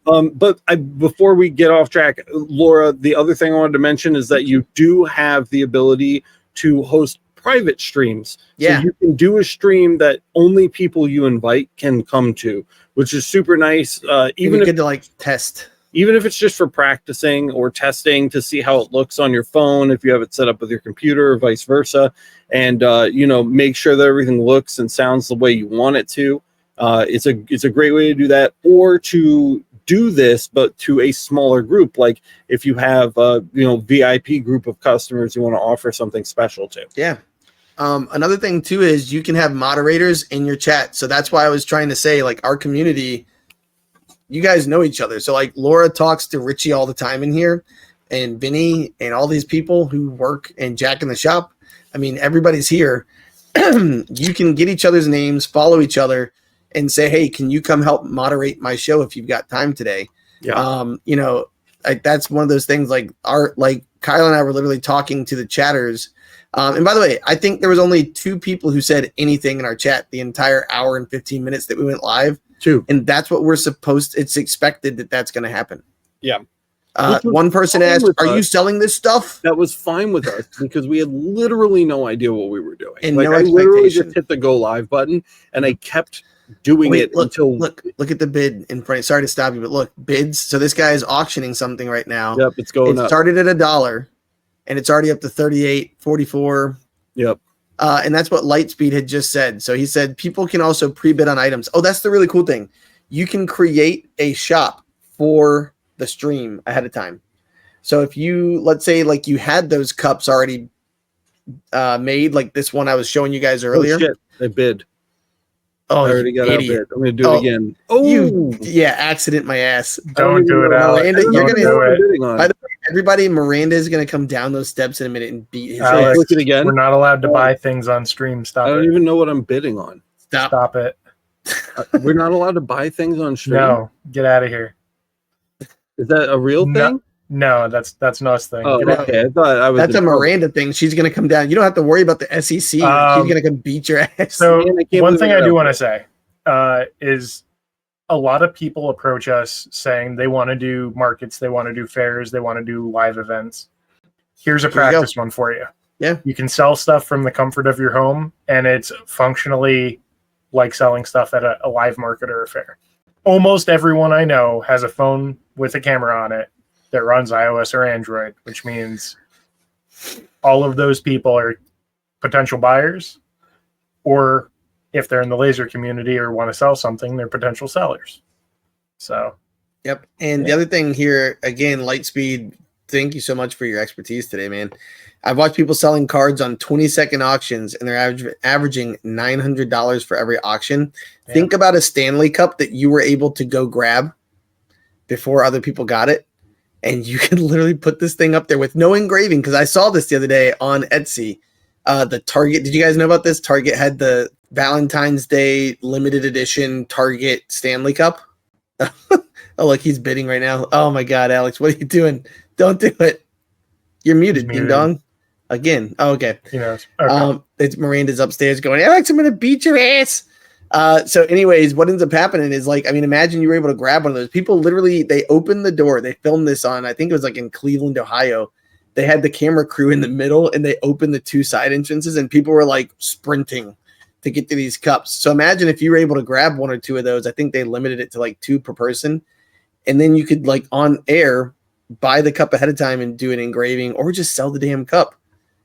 But before we get off track, Laura, the other thing I wanted to mention is that you do have the ability to host private streams. Yeah. So you can do a stream that only people you invite can come to, which is super nice. Even if good to like test. Even if it's just for practicing or testing to see how it looks on your phone, if you have it set up with your computer or vice versa, and make sure that everything looks and sounds the way you want it to. It's a great way to do that, or to do this, but to a smaller group. Like if you have VIP group of customers you want to offer something special to. Yeah. Another thing too is you can have moderators in your chat. So that's why I was trying to say, like, our community, you guys know each other. So like Laura talks to Richie all the time in here, and Vinny and all these people who work, and Jack in the shop. I mean, everybody's here. You can get each other's names, follow each other, and say, hey, can you come help moderate my show if you've got time today? Yeah. Like that's one of those things. Like Kyle and I were literally talking to the chatters. And by the way, I think there was only 2 people who said anything in our chat the entire hour and 15 minutes that we went live. 2. And that's what it's expected that's going to happen. Yeah. One person asked, are you selling this stuff? That was fine with us because we had literally no idea what we were doing. And like, no I literally expectation. just hit the go live button and I kept doing it until look at the bid in front. Sorry to stop you, but look, bids. So this guy is auctioning something right now. Yep, it's going up. It started at $1 and it's already up to 38, 44. Yep. And that's what Lightspeed had just said. So he said people can also pre-bid on items. Oh, that's the really cool thing. You can create a shop for the stream ahead of time. So if you, let's say, like you had those cups already made, like this one I was showing you guys earlier. Oh, shit. They bid. Oh, I already got idiot. outbid. I'm going to do it again. Oh, accident my ass. Don't do it, Alex. Miranda, you're Don't do it. By the way, everybody, Miranda is going to come down those steps in a minute and beat his Alex, ass. Click it again. We're not allowed to buy things on stream. Stop I don't it. even know what I'm bidding on. Stop it. We're not allowed to buy things on stream. No, get out of here. Is that a real thing? No, that's an us thing. Oh, Get out. okay. I thought I was. That's a Miranda thing. She's going to come down. You don't have to worry about the SEC. She's going to come beat your ass. So Man, I can't one believe thing I I got do outbid. want to say is a lot of people approach us saying they want to do markets, they want to do fairs, they want to do live events. Here's a Here you practice one for you. Yeah. You can sell stuff from the comfort of your home, and it's functionally like selling stuff at a live market or a fair. Almost everyone I know has a phone with a camera on it that runs iOS or Android, which means all of those people are potential buyers, or if they're in the laser community or want to sell something, they're potential sellers. So, Yep. And the other thing here, again, Lightspeed, thank you so much for your expertise today, man. I've watched people selling cards on 20-second auctions, and they're averaging $900 for every auction. Yeah. Think about a Stanley Cup that you were able to go grab before other people got it, and you can literally put this thing up there with no engraving, because I saw this the other day on Etsy. The Target, did you guys know about this? Target had the Valentine's Day limited edition Target Stanley Cup. Oh, look, he's bidding right now. Oh, my God, Alex, what are you doing? Don't do it. You're muted, ding dong. Again. Oh, okay. okay. It's Miranda's upstairs going, Alex, I'm going to beat your ass. So anyways, what ends up happening is, like, I mean, imagine you were able to grab one of those. People literally, they opened the door. They filmed this on, I think it was like in Cleveland, Ohio. They had the camera crew in the middle, and they opened the 2 side entrances, and people were like sprinting to get to these cups. So imagine if you were able to grab 1 or 2 of those. I think they limited it to like 2 per person. And then you could, like, on air, buy the cup ahead of time and do an engraving, or just sell the damn cup.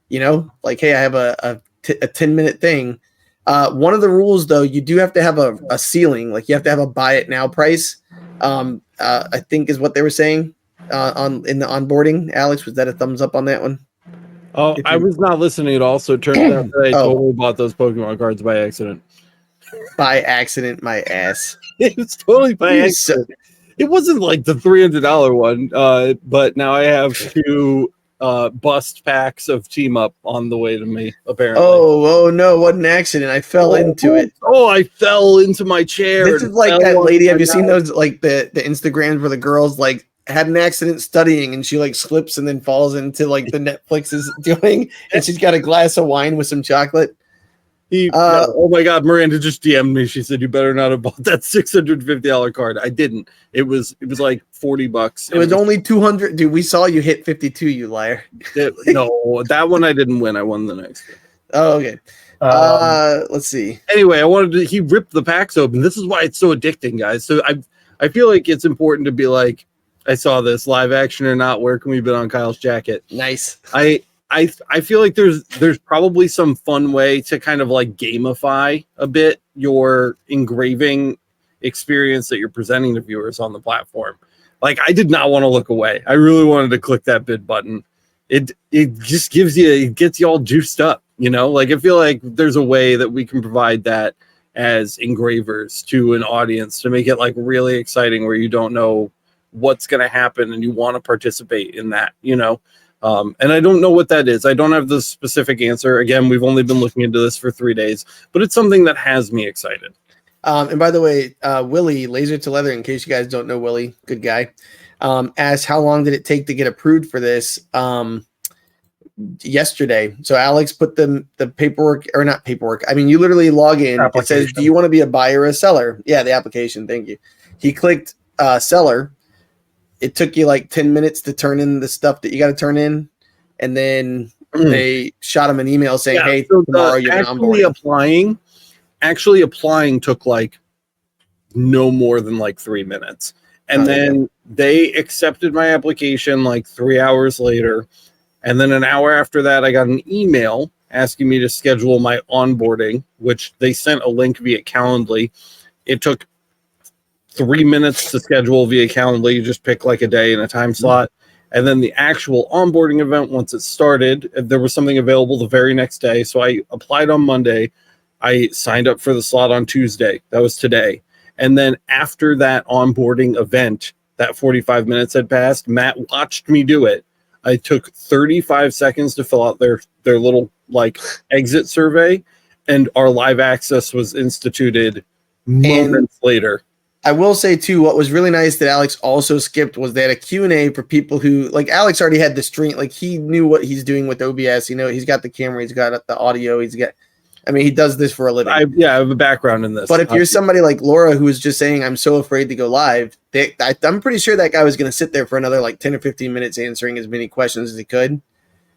You know, like, hey, I have a 10-minute thing. One of the rules, though, you do have to have a ceiling. Like, you have to have a buy it now price. I think is what they were saying in the onboarding. Alex, was that a thumbs up on that one? Oh, If I you was not listening at all, so it turns out that I Oh. totally bought those Pokemon cards by accident. by accident, my ass. It was totally by You so- accident. It wasn't like the $300 one, but now I have two bust packs of Team Up on the way to me, apparently. oh no, what an accident. I fell into it. Oh, I fell into my chair. This is and like fell that on lady. my Have you seen mouth. those like the Instagrams where the girls like had an accident studying and she like slips and then falls into like the Netflix is doing and she's got a glass of wine with some chocolate. Oh my God, Miranda just DM'd me. She said, "You better not have bought that $650 card." I didn't. It was like $40. It was only 200. Dude, we saw you hit 52, you liar. No, that one I didn't win. I won the next one. Oh, okay. Let's see. Anyway, he ripped the packs open. This is why it's so addicting, guys. So I feel like it's important to be like, I saw this live action or not. Where can we bid on Kyle's jacket? Nice. I feel like there's probably some fun way to kind of like gamify a bit your engraving experience that you're presenting to viewers on the platform. Like, I did not want to look away. I really wanted to click that bid button. It just gets you all juiced up, you know? Like, I feel like there's a way that we can provide that as engravers to an audience to make it like really exciting, where you don't know what's going to happen and you want to participate in that, you know? And I don't know what that is. I don't have the specific answer. Again, we've only been looking into this for 3 days, but it's something that has me excited. And by the way, Willie, Laser to Leather, in case you guys don't know Willie, good guy, asked how long did it take to get approved for this yesterday. So Alex put the paperwork, or not paperwork. I mean, you literally log in. It says, do you want to be a buyer or a seller? Yeah, the application. Thank you. He clicked seller. It took you like 10 minutes to turn in the stuff that you got to turn in. And then they shot him an email saying, hey, so tomorrow you're going to onboard. Actually applying took like no more than like 3 minutes. And then they accepted my application like 3 hours later. And then an hour after that, I got an email asking me to schedule my onboarding, which they sent a link via Calendly. It took 3 minutes to schedule via Calendly. You just pick like a day and a time slot. And then the actual onboarding event, once it started, there was something available the very next day. So I applied on Monday. I signed up for the slot on Tuesday. That was today. And then after that onboarding event, that 45 minutes had passed. Matt watched me do it. I took 35 seconds to fill out their little like exit survey, and our live access was instituted moments later. I will say too, what was really nice that Alex also skipped was they had a Q&A for people who, like, Alex already had the stream, like he knew what he's doing with OBS. You know, he's got the camera, he's got the audio, he does this for a living. I have a background in this. But if you're somebody like Laura who was just saying, I'm so afraid to go live, I'm pretty sure that guy was going to sit there for another like 10 or 15 minutes answering as many questions as he could.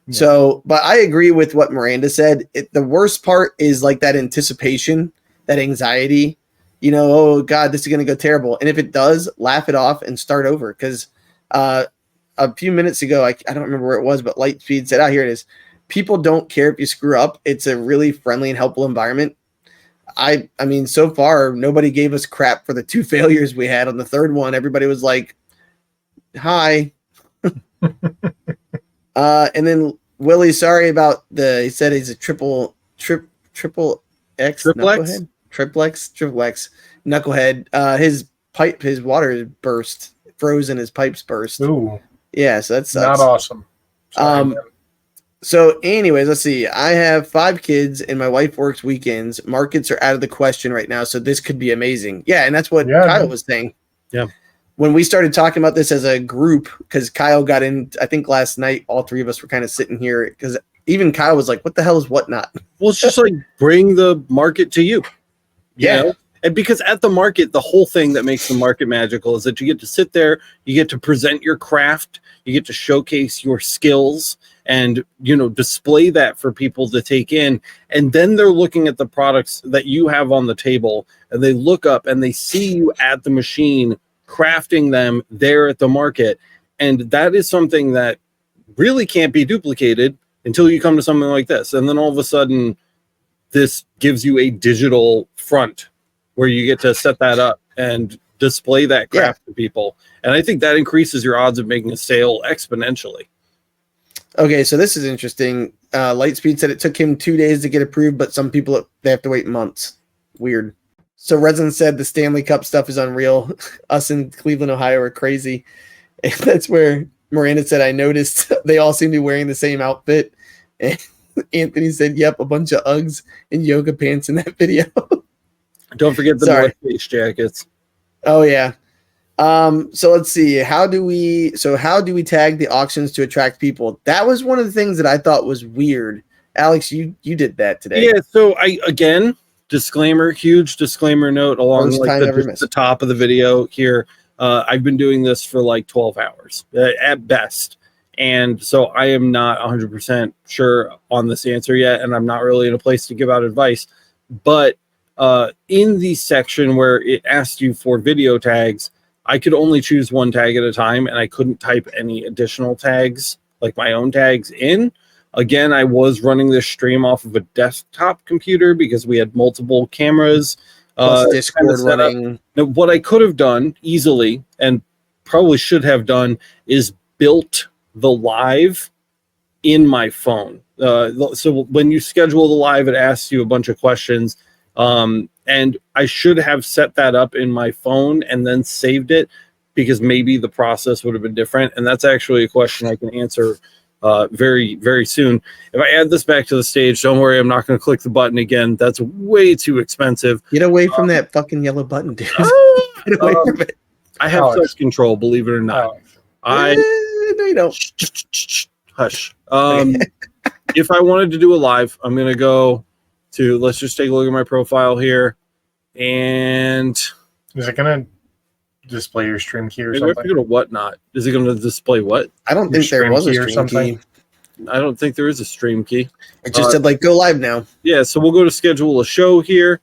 Yeah. So, but I agree with what Miranda said. The worst part is like that anticipation, that anxiety, you know, oh God, this is going to go terrible. And if it does, laugh it off and start over. Because a few minutes ago, I don't remember where it was, but Lightspeed said, here it is. People don't care if you screw up. It's a really friendly and helpful environment. I mean, so far, nobody gave us crap for the 2 failures we had. On the third one, everybody was like, hi. And then Willie, sorry about he said he's a triple X knucklehead. Triple X knucklehead. His water burst, frozen, his pipes burst. Ooh. Yeah, so that's not awesome. Sorry, so anyways, let's see. I have 5 kids and my wife works weekends. Markets are out of the question right now, so this could be amazing. Yeah, and that's what Kyle was saying. Yeah. When we started talking about this as a group, because Kyle got in, I think last night, all 3 of us were kind of sitting here, because even Kyle was like, what the hell is Whatnot? Well, it's just like bring the market to you. You know? And because at the market, the whole thing that makes the market magical is that you get to sit there, you get to present your craft, you get to showcase your skills, and, you know, display that for people to take in. And then they're looking at the products that you have on the table, and they look up and they see you at the machine crafting them there at the market. And that is something that really can't be duplicated until you come to something like this. And then all of a sudden, this gives you a digital front where you get to set that up and display that craft to people. And I think that increases your odds of making a sale exponentially. Okay, so this is interesting. Lightspeed said it took him 2 days to get approved, but some people they have to wait months. Weird. So Resin said the Stanley Cup stuff is unreal. Us in Cleveland, Ohio are crazy. And that's where Miranda said, I noticed they all seem to be wearing the same outfit. And Anthony said, yep, a bunch of Uggs and yoga pants in that video. Don't forget the North Face jackets. Oh, yeah. So let's see. How do we tag the auctions to attract people? That was one of the things that I thought was weird. Alex, you did that today. Yeah, so disclaimer, huge disclaimer note along like the top of the video here. I've been doing this for like 12 hours at best. And so I am not 100% sure on this answer yet. And I'm not really in a place to give out advice. But in the section where it asked you for video tags, I could only choose one tag at a time, and I couldn't type any additional tags, like my own tags, in. Again, I was running this stream off of a desktop computer because we had multiple cameras. Discord running. Now, what I could have done easily, and probably should have done, is built the live in my phone. So when you schedule the live, it asks you a bunch of questions. And I should have set that up in my phone and then saved it, because maybe the process would have been different. And that's actually a question I can answer very, very soon. If I add this back to the stage, don't worry, I'm not going to click the button again. That's way too expensive. Get away from that fucking yellow button, dude. Get away from it. I have self-control, believe it or not. No, you don't. Hush. If I wanted to do a live, I'm going to go to, let's just take a look at my profile here. And is it going to display your stream key or maybe something? I forget what not. Is it going to display what? I don't think there was a stream key. I don't think there is a stream key. It just said like go live now. Yeah, so we'll go to schedule a show here,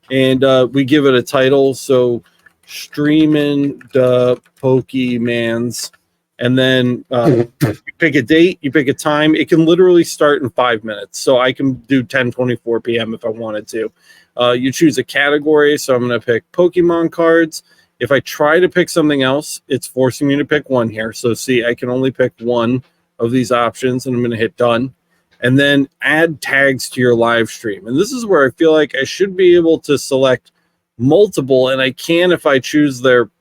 and we give it a title. So streaming the Pokemans, and then you pick a date, you pick a time. It can literally start in 5 minutes. So I can do 10:24 p.m. if I wanted to. You choose a category. So I'm going to pick Pokemon cards. If I try to pick something else, it's forcing me to pick one here. So see, I can only pick one of these options, and I'm going to hit done. And then add tags to your live stream. And this is where I feel like I should be able to select multiple, and I can if I choose their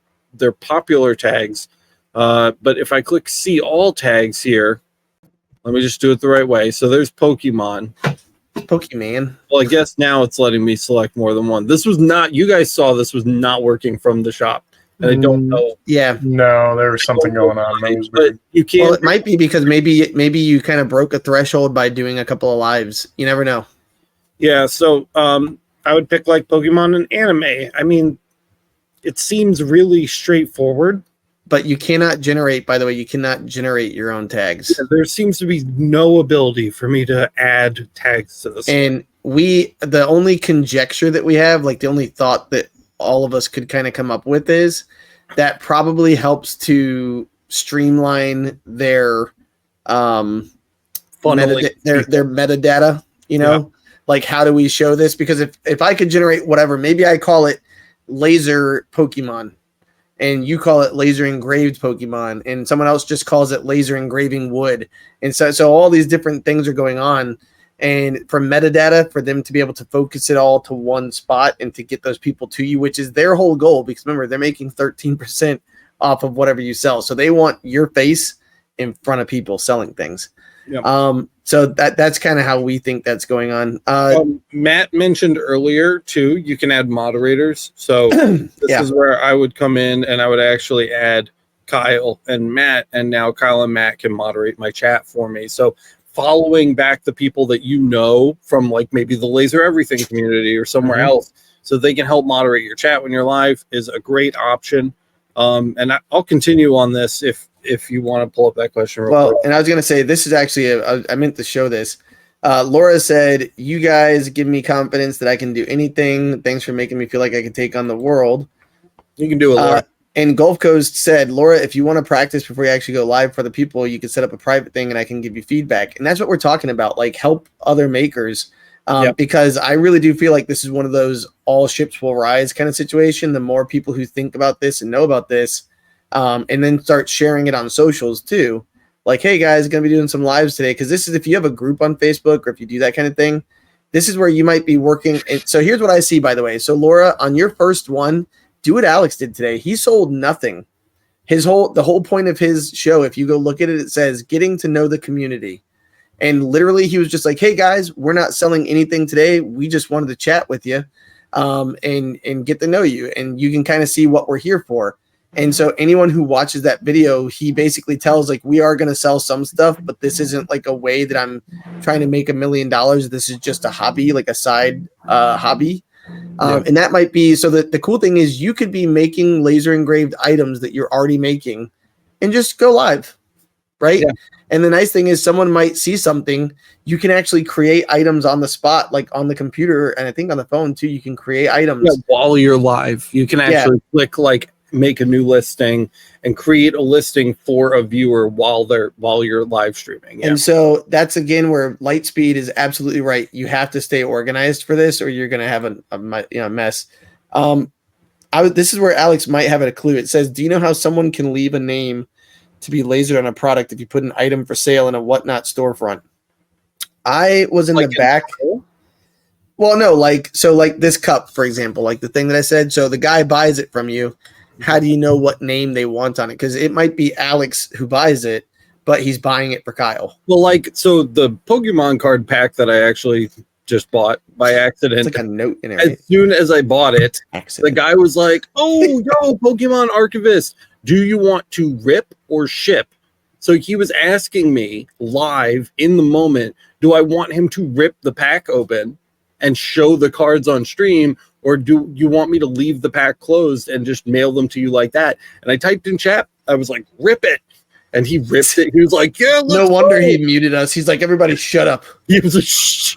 popular tags. But if I click see all tags here, let me just do it the right way. So there's Pokemon. Well, I guess now it's letting me select more than one. This was not, you guys saw this was not working from the shop. And I don't know. Yeah. No, there was something going on. But you can't. Well, it might be because maybe you kind of broke a threshold by doing a couple of lives. You never know. Yeah. So I would pick like Pokemon and anime. I mean, it seems really straightforward. But you cannot generate, by the way, you cannot generate your own tags. Yeah, there seems to be no ability for me to add tags to this. And the only conjecture that we have, like the only thought that all of us could kind of come up with is that probably helps to streamline their metadata, you know? Yeah. Like, how do we show this? Because if I could generate whatever, maybe I call it laser Pokemon, and you call it laser engraved Pokemon, and someone else just calls it laser engraving wood. And so all these different things are going on. And for metadata, for them to be able to focus it all to one spot and to get those people to you, which is their whole goal, because remember, they're making 13% off of whatever you sell. So they want your face in front of people selling things. Yep. So that's kind of how we think that's going on. Matt mentioned earlier too, you can add moderators. So this is where I would come in and I would actually add Kyle and Matt, and now Kyle and Matt can moderate my chat for me. So following back the people that you know from like maybe the Laser Everything community or somewhere else, so they can help moderate your chat when you're live, is a great option. And I'll continue on this if you want to pull up that question real quick. And I was going to say, this is actually, I meant to show this. Laura said, you guys give me confidence that I can do anything. Thanks for making me feel like I can take on the world. You can do it, Laura. And Gulf Coast said, Laura, if you want to practice before you actually go live for the people, you can set up a private thing and I can give you feedback. And that's what we're talking about, like help other makers. Because I really do feel like this is one of those all ships will rise kind of situation. The more people who think about this and know about this, and then start sharing it on socials too, like, hey guys, gonna be doing some lives today. Cause this is, if you have a group on Facebook or if you do that kind of thing, this is where you might be working. And so here's what I see, by the way. So Laura, on your first one, do what Alex did today. He sold nothing. The whole point of his show, if you go look at it, it says getting to know the community. And literally he was just like, hey guys, we're not selling anything today. We just wanted to chat with you and get to know you. And you can kind of see what we're here for. And so anyone who watches that video, he basically tells like, we are going to sell some stuff, but this isn't like a way that I'm trying to make $1 million. This is just a hobby, like a side hobby. And that might be, so that the cool thing is you could be making laser engraved items that you're already making and just go live. Right. Yeah. And the nice thing is someone might see something, you can actually create items on the spot, like on the computer. And I think on the phone too, you can create items while you're live. You can actually click like make a new listing and create a listing for a viewer while you're live streaming. And so that's again where Lightspeed is absolutely right. You have to stay organized for this or you're going to have a mess. This is where Alex might have a clue. It says, do you know how someone can leave a name to be lasered on a product if you put an item for sale in a whatnot storefront? I was in the back. Well, no, like this cup, for example, like the thing that I said. So the guy buys it from you. How do you know what name they want on it? Because it might be Alex who buys it, but he's buying it for Kyle. Well, so the Pokemon card pack that I actually just bought by accident. It's like a note in it. As soon as I bought it, the guy was like, "Oh, yo, Pokemon Archivist, do you want to rip or ship?" So he was asking me live in the moment, do I want him to rip the pack open and show the cards on stream, or do you want me to leave the pack closed and just mail them to you like that? And I typed in chat, I was like, rip it. And he ripped it. He was like, yeah, no wonder he muted us. He's like, everybody shut up. He was like, shh.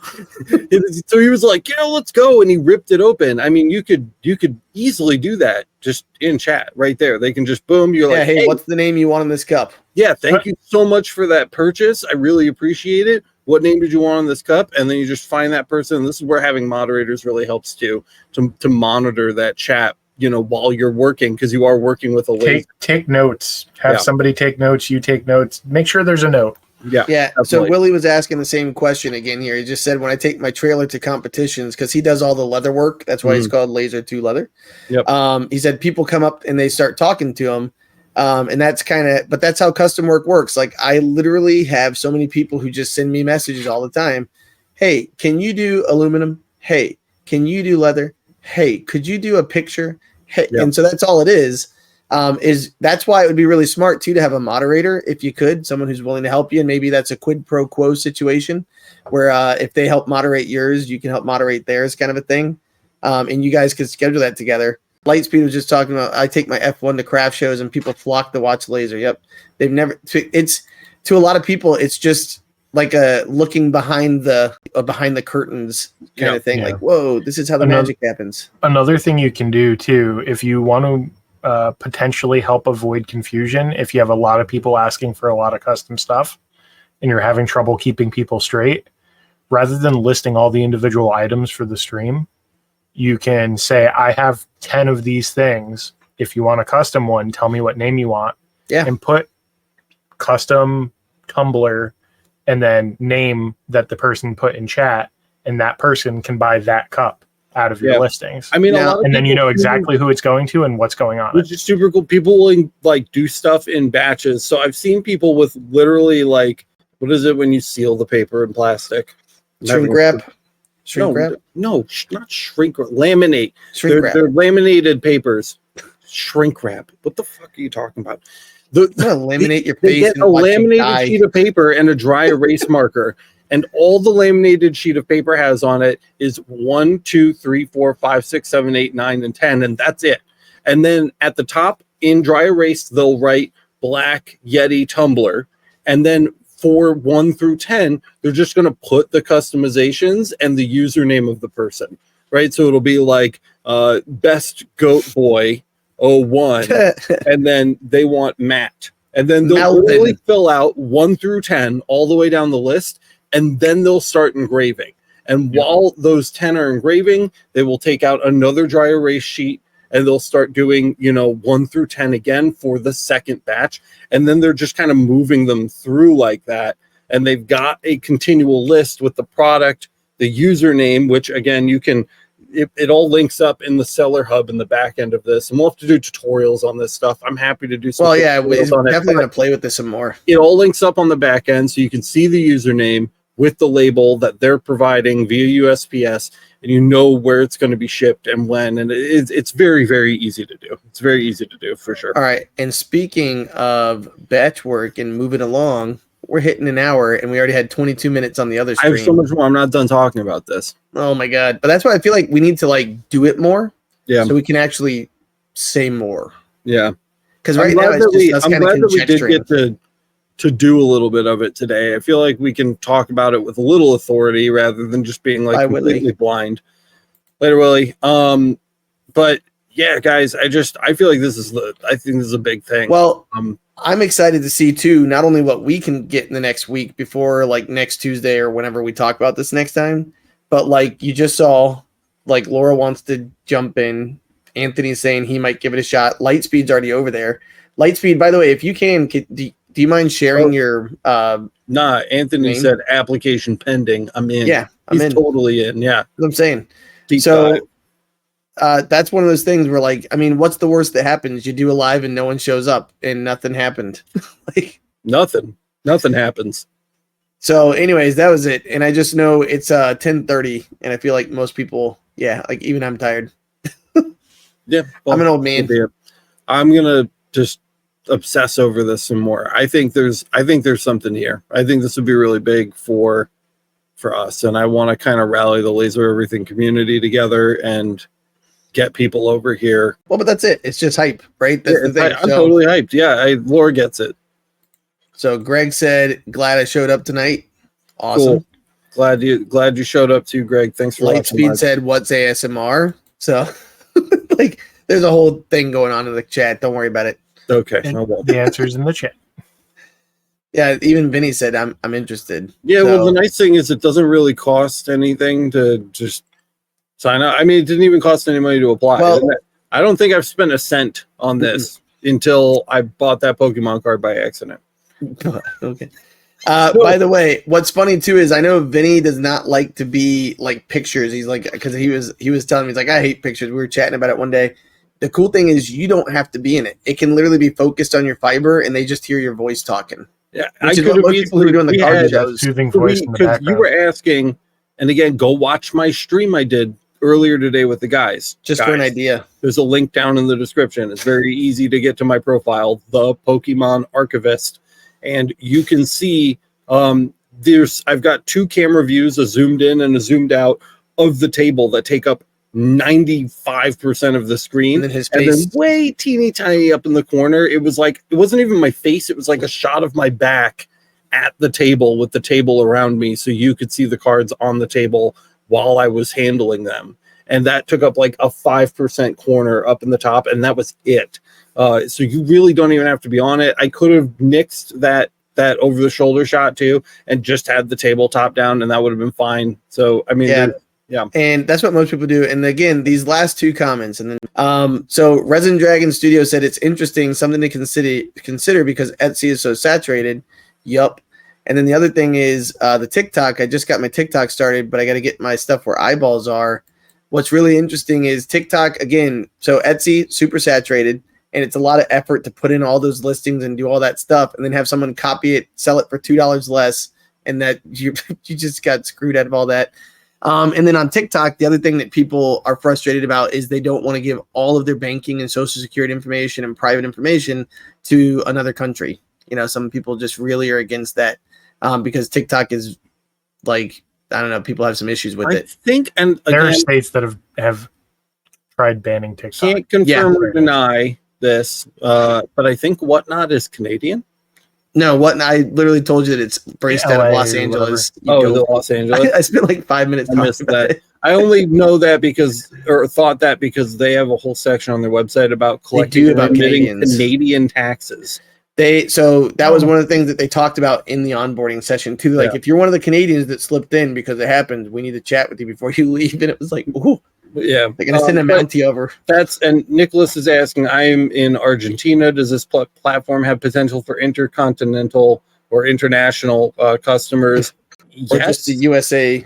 So he was like, yeah, let's go. And he ripped it open. I mean, you could easily do that just in chat right there. They can just boom. You're like, hey, what's the name you want on this cup? Yeah, thank you so much for that purchase. I really appreciate it. What name did you want on this cup? And then you just find that person. This is where having moderators really helps too, to monitor that chat, while you're working, because you are working with a laser. Take notes. Have somebody take notes. You take notes. Make sure there's a note. Yeah. Absolutely. So Willie was asking the same question again here. He just said, when I take my trailer to competitions, because he does all the leather work. That's why he's called Laser 2 Leather. Yep. He said people come up and they start talking to him. And that's but that's how custom work works. Like I literally have so many people who just send me messages all the time. Hey, can you do aluminum? Hey, can you do leather? Hey, could you do a picture? Hey, and so that's all it is. That's why it would be really smart too to have a moderator if you could, someone who's willing to help you, and maybe that's a quid pro quo situation where if they help moderate yours, you can help moderate theirs, kind of a thing, and you guys could schedule that together. Lightspeed was just talking about, I take my F1 to craft shows and people flock to watch laser. Yep, they've never. It's to a lot of people, it's just like a looking behind the curtains kind of thing. Like, whoa, this is how the magic happens. Another thing you can do too, if you want to potentially help avoid confusion, if you have a lot of people asking for a lot of custom stuff and you're having trouble keeping people straight, rather than listing all the individual items for the stream, you can say, I have 10 of these things. If you want a custom one, tell me what name you want. Yeah. And put custom tumbler and then name that the person put in chat, and that person can buy that cup out of your listings. I mean, and then you know exactly who it's going to and what's going on. Which is super cool. People will do stuff in batches. So I've seen people with literally what is it when you seal the paper in plastic? Shrink wrap. Shrink wrap? No, not shrink wrap. Laminate. Shrink wrap. They're laminated papers. Shrink wrap. What the fuck are you talking about? Laminate your face. They get a laminated sheet of paper and a dry erase marker, and all the laminated sheet of paper has on it is 1, 2, 3, 4, 5, 6, 7, 8, 9, and 10, and that's it. And then at the top in dry erase, they'll write Black Yeti Tumbler, and then for 1 through 10, they're just going to put the customizations and the username of the person, right? So it'll be like Best Goat Boy 01, and then they want Matt, and then they'll really fill out 1 through 10 all the way down the list, and then they'll start engraving. And while those 10 are engraving, they will take out another dry erase sheet, and they'll start doing, 1 through 10 again for the second batch. And then they're just kind of moving them through like that. And they've got a continual list with the product, the username, which again, it all links up in the seller hub in the back end of this. And we'll have to do tutorials on this stuff. I'm happy to do some. Well, yeah, we're tutorials on it, definitely going to play with this some more. It all links up on the back end, so you can see the username with the label that they're providing via USPS, and you know where it's going to be shipped and when. And it's very, very easy to do. It's very easy to do for sure. All right. And speaking of batch work and moving along, we're hitting an hour, and we already had 22 minutes on the other I stream. have so much more. I'm not done talking about this. Oh my God. But that's why I feel like we need to like do it more. Yeah. So we can actually say more. Yeah. Because right now it's just us I'm kind of glad that we did conjecturing. get to do a little bit of it today. I feel like we can talk about it with a little authority rather than just being like Bye, completely Willie. blind. Later, Willie. But yeah, guys, I feel like I think this is a big thing. Well, I'm excited to see too, not only what we can get in the next week before like next Tuesday or whenever we talk about this next time, but like you just saw, like Laura wants to jump in. Anthony's saying he might give it a shot. Lightspeed's already over there. Lightspeed, by the way, if you can do you mind sharing your Nah, Anthony name? said application pending. I'm in. Yeah, He's in. totally in. Yeah. What I'm saying. Deep So dive. that's one of those things where like, I mean, what's the worst that happens? You do a live and no one shows up and nothing happened. Like Nothing happens. so anyways, that was it. And I just know it's 10:30 and I feel like most people, yeah, like even I'm tired. Yeah. Well, I'm an old man. I'm gonna just obsess over this some more. I think there's something here. I think this would be really big for us, and I want to kind of rally the Laser Everything community together and get people over here. Well, but that's it. It's just hype, right? That's the thing. I'm totally hyped. Yeah, Laura gets it. So Greg said, "Glad I showed up tonight." Awesome. Cool. Glad you showed up too, Greg. Thanks for watching. Lightspeed said, "What's ASMR?" So like, there's a whole thing going on in the chat. Don't worry about it. Okay. And I won't. the answer's in the chat. Yeah, even Vinny said, "I'm interested." Yeah, So- well, the nice thing is it doesn't really cost anything to just sign up. I mean, it didn't even cost any money to apply. Well- I don't think I've spent a cent on this until I bought that Pokemon card by accident. Okay. By the way, what's funny too is I know Vinny does not like to be like pictures. He's like, because he was telling me, he's like, I hate pictures. We were chatting about it one day. The cool thing is you don't have to be in it. It can literally be focused on your fiber, and they just hear your voice talking. Yeah, Which I is what could most people who are doing the card shows. Soothing voice in the because you background. were asking, and again, go watch my stream I did earlier today with the guys. Just for an idea. There's a link down in the description. It's very easy to get to my profile, the Pokemon Archivist, and you can see I've got 2 camera views, a zoomed in and a zoomed out of the table that take up 95% of the screen. And then his And face. then way teeny tiny up in the corner, it wasn't even my face. It was like a shot of my back at the table with the table around me, so you could see the cards on the table while I was handling them. And that took up like a 5% corner up in the top, and that was it. So you really don't even have to be on it. I could have nixed that over the shoulder shot too, and just had the table top down, and that would have been fine. So I mean, Yeah. And that's what most people do. And again, these last 2 comments, and then so Resin Dragon Studio said it's interesting, something to consider because Etsy is so saturated. Yup. And then the other thing is the TikTok. I just got my TikTok started, but I got to get my stuff where eyeballs are. What's really interesting is TikTok again. So Etsy super saturated, and it's a lot of effort to put in all those listings and do all that stuff, and then have someone copy it, sell it for $2 less, and that you just got screwed out of all that. And then on TikTok, the other thing that people are frustrated about is they don't want to give all of their banking and social security information and private information to another country. You know, some people just really are against that because TikTok is like, I don't know, people have some issues with I it. think, and There are again, states that have tried banning TikTok. can't confirm Yeah. or deny this, but I think Whatnot is Canadian. No, what? I literally told you that it's based out LA of Los or Angeles. You Oh, go- the Los Angeles. I spent like 5 minutes I talking missed about that. it. I only know that thought that because they have a whole section on their website about collecting do and about remitting Canadians. Canadian taxes. So that was one of the things that they talked about in the onboarding session too. Like, if you're one of the Canadians that slipped in because it happened, we need to chat with you before you leave. And it was like, ooh, yeah, they're gonna send a Mountie over. And Nicholas is asking, I am in Argentina. Does this platform have potential for intercontinental or international customers? Or Yes. just the USA.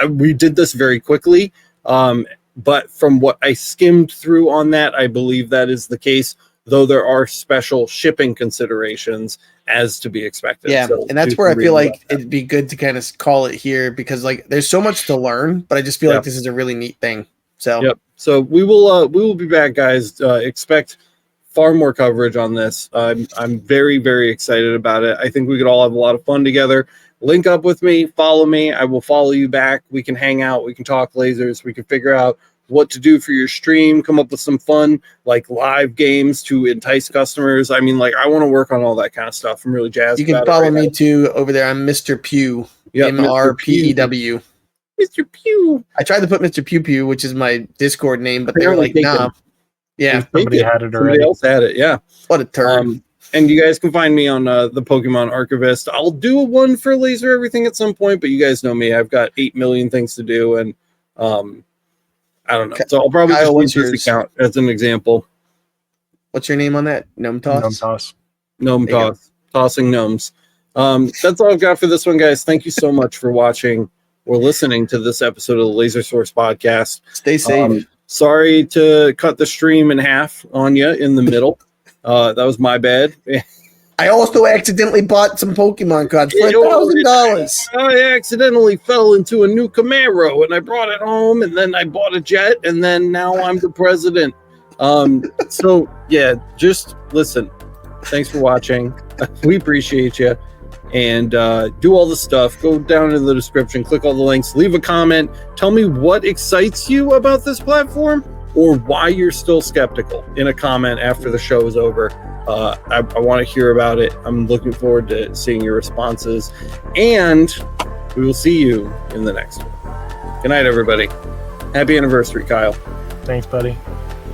We did this very quickly. But from what I skimmed through on that, I believe that is the case, though there are special shipping considerations as to be expected. Yeah, so and that's where I feel like it'd be good to kind of call it here, because like there's so much to learn, but I just feel like this is a really neat thing. So so we will be back, guys. Expect far more coverage on this. I'm very, very excited about it. I think we could all have a lot of fun together. Link up with me, follow me. I will follow you back. We can hang out. We can talk lasers. We can figure out what to do for your stream, come up with some fun, like live games to entice customers. I mean, like, I want to work on all that kind of stuff. I'm really jazzed. You can follow me too over there. I'm Mr. Pew. MRPEW. Mr. Pew. I tried to put Mr. Pew Pew, which is my Discord name, but they were like, nah. Yeah. Somebody had it already. Somebody else had it. Yeah. What a turn. And you guys can find me on the Pokemon Archivist. I'll do a one for Laser Everything at some point, but you guys know me. I've got 8 million things to do, and I don't know. So I'll probably just use this account as an example. What's your name on that? Gnome Toss? Gnome Toss. Tossing gnomes. That's all I've got for this one, guys. Thank you so much for watching or listening to this episode of the Laser Source Podcast. Stay safe. Sorry to cut the stream in half on you in the middle. That was my bad. I also accidentally bought some Pokemon cards for $1,000. I accidentally fell into a new Camaro and I brought it home, and then I bought a jet, and then now I'm the president. So yeah, just listen. Thanks for watching. We appreciate you. And do all the stuff. Go down in the description, click all the links, leave a comment. Tell me what excites you about this platform, or why you're still skeptical in a comment after the show is over. I want to hear about it. I'm looking forward to seeing your responses, and we will see you in the next one. Good night, everybody. Happy anniversary, Kyle. Thanks, buddy.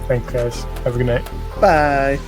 Thanks, guys. Have a good night. Bye.